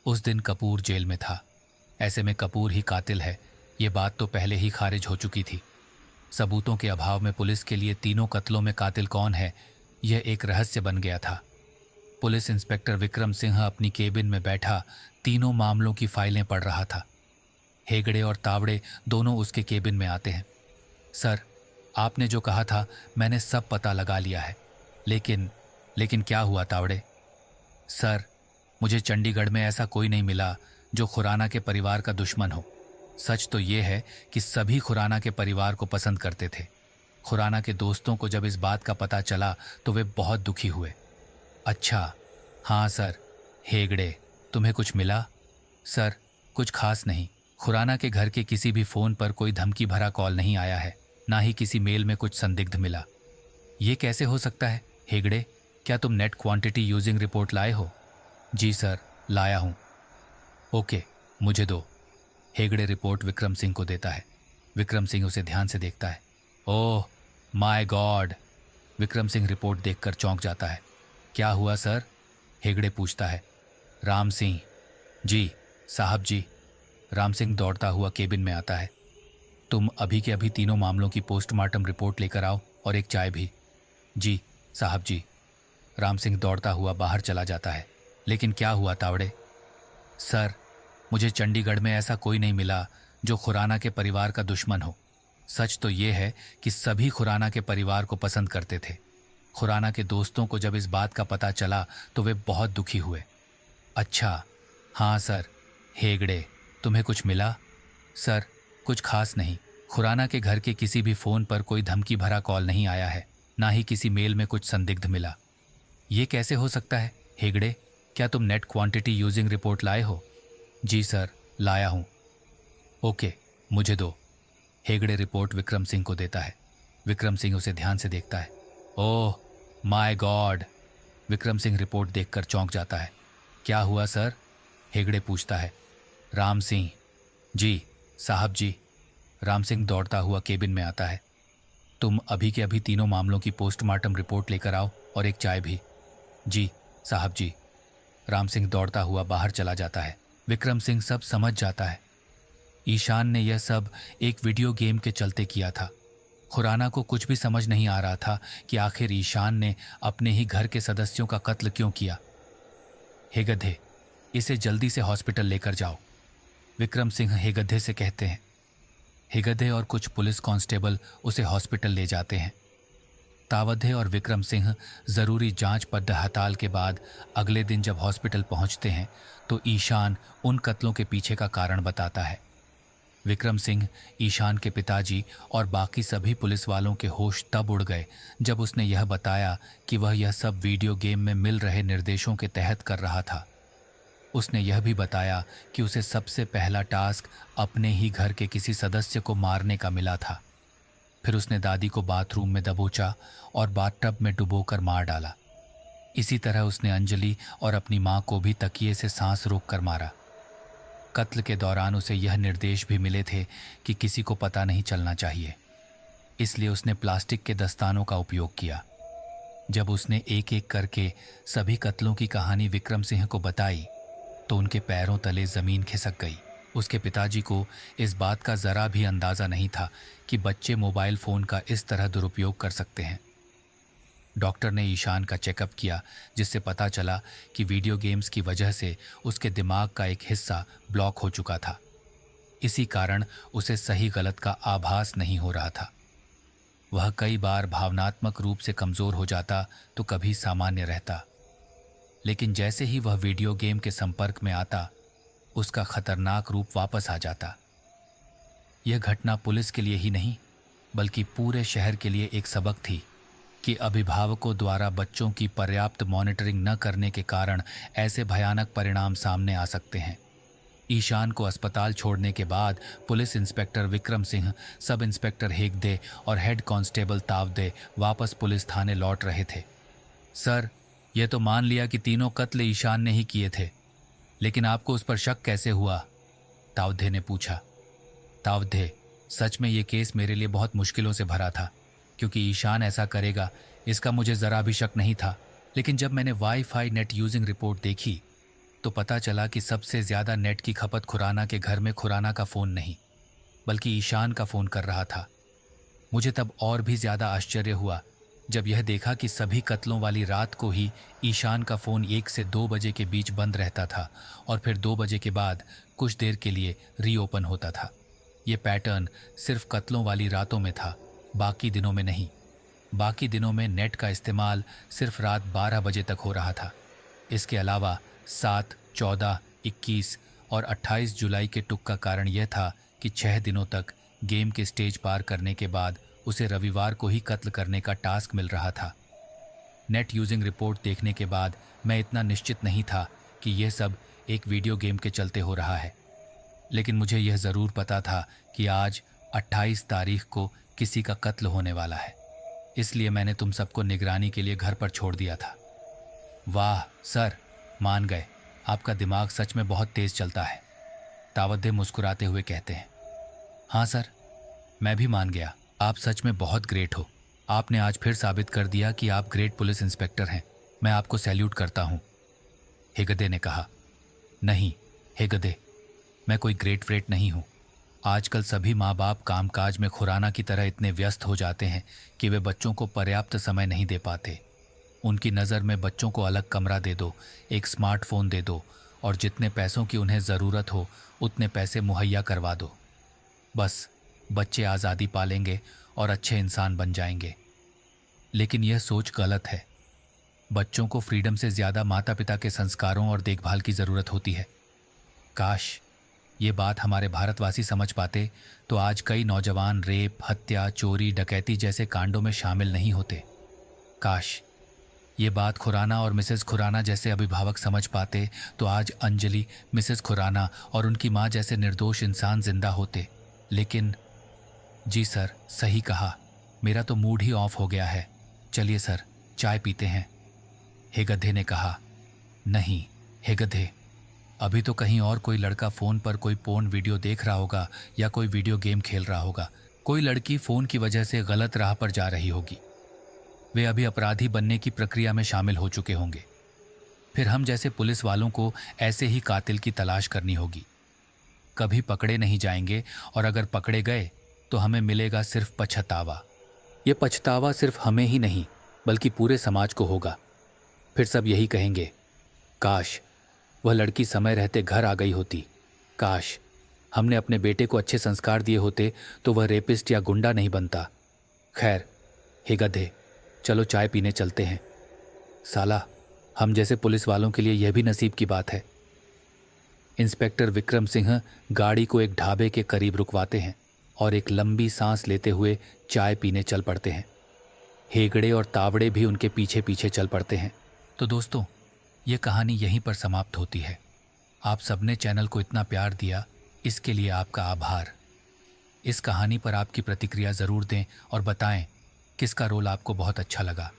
उस दिन कपूर जेल में था। ऐसे में कपूर ही कातिल है, ये बात तो पहले ही खारिज हो चुकी थी। सबूतों के अभाव में पुलिस के लिए तीनों कत्लों में कातिल कौन है, यह एक रहस्य बन गया था। पुलिस इंस्पेक्टर विक्रम सिंह अपनी केबिन में बैठा तीनों मामलों की फाइलें पढ़ रहा था। हेगड़े और तावड़े दोनों उसके केबिन में आते हैं। सर, आपने जो कहा था मैंने सब पता लगा लिया है, लेकिन क्या हुआ तावड़े? सर, मुझे चंडीगढ़ में ऐसा कोई नहीं मिला जो खुराना के परिवार का दुश्मन हो। सच तो ये है कि सभी खुराना के परिवार को पसंद करते थे। खुराना के दोस्तों को जब इस बात का पता चला तो वे बहुत दुखी हुए। अच्छा, हाँ सर। हेगड़े, तुम्हें कुछ मिला? सर, कुछ खास नहीं। खुराना के घर के किसी भी फ़ोन पर कोई धमकी भरा कॉल नहीं आया है, ना ही किसी मेल में कुछ संदिग्ध मिला। ये कैसे हो सकता है? हेगड़े, क्या तुम नेट क्वांटिटी यूजिंग रिपोर्ट लाए हो? जी सर, लाया हूँ। ओके, मुझे दो। हेगड़े रिपोर्ट विक्रम सिंह को देता है। विक्रम सिंह उसे ध्यान से देखता है। Oh my God! Vikram Singh report देखकर चौंक जाता है। क्या हुआ सर? हेगड़े पूछता है। राम सिंह। जी साहब जी। राम सिंह दौड़ता हुआ केबिन में आता है। तुम अभी के अभी तीनों मामलों की पोस्टमार्टम रिपोर्ट लेकर आओ और एक चाय भी। जी साहब जी। राम सिंह दौड़ता हुआ बाहर चला जाता है। लेकिन क्या हुआ तावड़े? सर, मुझे चंडीगढ़ में ऐसा कोई नहीं मिला जो खुराना के परिवार का दुश्मन हो। सच तो ये है कि सभी खुराना के परिवार को पसंद करते थे। खुराना के दोस्तों को जब इस बात का पता चला तो वे बहुत दुखी हुए। अच्छा, हाँ सर। हेगड़े, तुम्हें कुछ मिला? सर, कुछ खास नहीं। खुराना के घर के किसी भी फ़ोन पर कोई धमकी भरा कॉल नहीं आया है, ना ही किसी मेल में कुछ संदिग्ध मिला। ये कैसे हो सकता है? हेगड़े, क्या तुम नेट क्वांटिटी यूजिंग रिपोर्ट लाए हो? जी सर, लाया हूँ। ओके, मुझे दो। हेगड़े रिपोर्ट विक्रम सिंह को देता है। विक्रम सिंह उसे ध्यान से देखता है। Oh my God! Vikram Singh report देखकर चौंक जाता है। क्या हुआ सर? हेगड़े पूछता है। राम सिंह। जी साहब जी। राम सिंह दौड़ता हुआ केबिन में आता है। तुम अभी के अभी तीनों मामलों की पोस्टमार्टम रिपोर्ट लेकर आओ और एक चाय भी। जी साहब जी। राम सिंह दौड़ता हुआ बाहर चला जाता है। विक्रम सिंह सब समझ जाता है। ईशान ने यह सब एक वीडियो गेम के चलते किया था। खुराना को कुछ भी समझ नहीं आ रहा था कि आखिर ईशान ने अपने ही घर के सदस्यों का कत्ल क्यों किया। हे गधे, इसे जल्दी से हॉस्पिटल लेकर जाओ, विक्रम सिंह हेगद्धे से कहते हैं। हेगद्धे और कुछ पुलिस कांस्टेबल उसे हॉस्पिटल ले जाते हैं। तावधे और विक्रम सिंह जरूरी जांच पड़ताल के बाद अगले दिन जब हॉस्पिटल पहुंचते हैं तो ईशान उन कत्लों के पीछे का कारण बताता है। विक्रम सिंह, ईशान के पिताजी और बाकी सभी पुलिस वालों के होश तब उड़ गए जब उसने यह बताया कि वह यह सब वीडियो गेम में मिल रहे निर्देशों के तहत कर रहा था। उसने यह भी बताया कि उसे सबसे पहला टास्क अपने ही घर के किसी सदस्य को मारने का मिला था। फिर उसने दादी को बाथरूम में दबोचा और बाथटब में डुबोकर मार डाला। इसी तरह उसने अंजलि और अपनी मां को भी तकिए से सांस रोककर मारा। कत्ल के दौरान उसे यह निर्देश भी मिले थे कि किसी को पता नहीं चलना चाहिए, इसलिए उसने प्लास्टिक के दस्तानों का उपयोग किया। जब उसने एक एक करके सभी कत्लों की कहानी विक्रम सिंह को बताई तो उनके पैरों तले जमीन खिसक गई। उसके पिताजी को इस बात का जरा भी अंदाजा नहीं था कि बच्चे मोबाइल फोन का इस तरह दुरुपयोग कर सकते हैं। डॉक्टर ने ईशान का चेकअप किया, जिससे पता चला कि वीडियो गेम्स की वजह से उसके दिमाग का एक हिस्सा ब्लॉक हो चुका था। इसी कारण उसे सही गलत का आभास नहीं हो रहा था। वह कई बार भावनात्मक रूप से कमजोर हो जाता तो कभी सामान्य रहता, लेकिन जैसे ही वह वीडियो गेम के संपर्क में आता उसका खतरनाक रूप वापस आ जाता। यह घटना पुलिस के लिए ही नहीं बल्कि पूरे शहर के लिए एक सबक थी कि अभिभावकों द्वारा बच्चों की पर्याप्त मॉनिटरिंग न करने के कारण ऐसे भयानक परिणाम सामने आ सकते हैं। ईशान को अस्पताल छोड़ने के बाद police inspector Vikram Singh, sub inspector हेगदे और हेड कांस्टेबल तावदे वापस पुलिस थाने लौट रहे थे। सर, यह तो मान लिया कि तीनों कत्ल ईशान ने ही किए थे, लेकिन आपको उस पर शक कैसे हुआ? तावदे ने पूछा। तावदे, सच में ये केस मेरे लिए बहुत मुश्किलों से भरा था, क्योंकि ईशान ऐसा करेगा इसका मुझे ज़रा भी शक नहीं था। लेकिन जब मैंने वाईफाई नेट यूजिंग रिपोर्ट देखी तो पता चला कि सबसे ज़्यादा नेट की खपत खुराना के घर में खुराना का फ़ोन नहीं बल्कि ईशान का फ़ोन कर रहा था। मुझे तब और भी ज़्यादा आश्चर्य हुआ जब यह देखा कि सभी कत्लों वाली रात को ही ईशान का फ़ोन 1 से 2 बजे के बीच बंद रहता था और फिर 2 बजे के बाद कुछ देर के लिए रीओपन होता था। ये पैटर्न सिर्फ कत्लों वाली रातों में था, बाकी दिनों में नहीं। बाकी दिनों में नेट का इस्तेमाल सिर्फ रात 12 बजे तक हो रहा था। इसके अलावा 7, 14, 21 और 28 जुलाई के टुक का कारण यह था कि 6 दिनों तक गेम के स्टेज पार करने के बाद उसे रविवार को ही कत्ल करने का टास्क मिल रहा था। नेट यूजिंग रिपोर्ट देखने के बाद मैं इतना निश्चित नहीं था कि यह सब एक वीडियो गेम के चलते हो रहा है, लेकिन मुझे यह ज़रूर पता था कि आज 28 तारीख को किसी का कत्ल होने वाला है। इसलिए मैंने तुम सबको निगरानी के लिए घर पर छोड़ दिया था। वाह सर, मान गए, आपका दिमाग सच में बहुत तेज चलता है, तावद्दे मुस्कुराते हुए कहते हैं। हाँ सर, मैं भी मान गया, आप सच में बहुत ग्रेट हो। आपने आज फिर साबित कर दिया कि आप ग्रेट पुलिस इंस्पेक्टर हैं। मैं आपको सैल्यूट करता हूँ, हेगदे ने कहा। नहीं हेगदे, मैं कोई ग्रेट व्रेट नहीं हूँ। आजकल सभी माँ बाप कामकाज में खुराना की तरह इतने व्यस्त हो जाते हैं कि वे बच्चों को पर्याप्त समय नहीं दे पाते। उनकी नज़र में बच्चों को अलग कमरा दे दो, एक स्मार्टफोन दे दो और जितने पैसों की उन्हें ज़रूरत हो उतने पैसे मुहैया करवा दो। बस बच्चे आज़ादी पालेंगे और अच्छे इंसान बन जाएंगे। लेकिन यह सोच गलत है। बच्चों को फ्रीडम से ज़्यादा माता पिता के संस्कारों और देखभाल की ज़रूरत होती है। काश ये बात हमारे भारतवासी समझ पाते तो आज कई नौजवान रेप, हत्या, चोरी, डकैती जैसे कांडों में शामिल नहीं होते। काश ये बात खुराना और मिसेस खुराना जैसे अभिभावक समझ पाते तो आज अंजलि, मिसेस खुराना और उनकी माँ जैसे निर्दोष इंसान जिंदा होते। लेकिन जी सर, सही कहा, मेरा तो मूड ही ऑफ हो गया है। चलिए सर, चाय पीते हैं, हेगधे ने कहा। नहीं हेगधे, अभी तो कहीं और कोई लड़का फ़ोन पर कोई पोर्न वीडियो देख रहा होगा या कोई वीडियो गेम खेल रहा होगा। कोई लड़की फ़ोन की वजह से गलत राह पर जा रही होगी। वे अभी अपराधी बनने की प्रक्रिया में शामिल हो चुके होंगे। फिर हम जैसे पुलिस वालों को ऐसे ही कातिल की तलाश करनी होगी। कभी पकड़े नहीं जाएंगे और अगर पकड़े गए तो हमें मिलेगा सिर्फ पछतावा। ये पछतावा सिर्फ हमें ही नहीं बल्कि पूरे समाज को होगा। फिर सब यही कहेंगे, काश वह लड़की समय रहते घर आ गई होती, काश हमने अपने बेटे को अच्छे संस्कार दिए होते तो वह रेपिस्ट या गुंडा नहीं बनता। खैर हेगधे, चलो चाय पीने चलते हैं। साला, हम जैसे पुलिस वालों के लिए यह भी नसीब की बात है। इंस्पेक्टर विक्रम सिंह गाड़ी को एक ढाबे के करीब रुकवाते हैं और एक लंबी सांस लेते हुए चाय पीने चल पड़ते हैं। हेगड़े और तावड़े भी उनके पीछे पीछे चल पड़ते हैं। तो दोस्तों, ये कहानी यहीं पर समाप्त होती है। आप सबने चैनल को इतना प्यार दिया, इसके लिए आपका आभार। इस कहानी पर आपकी प्रतिक्रिया ज़रूर दें और बताएं किसका रोल आपको बहुत अच्छा लगा।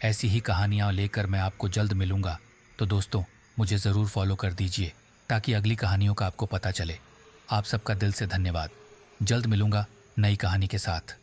ऐसी ही कहानियाँ लेकर मैं आपको जल्द मिलूँगा। तो दोस्तों, मुझे ज़रूर फॉलो कर दीजिए ताकि अगली कहानियों का आपको पता चले। आप सबका दिल से धन्यवाद। जल्द मिलूँगा नई कहानी के साथ।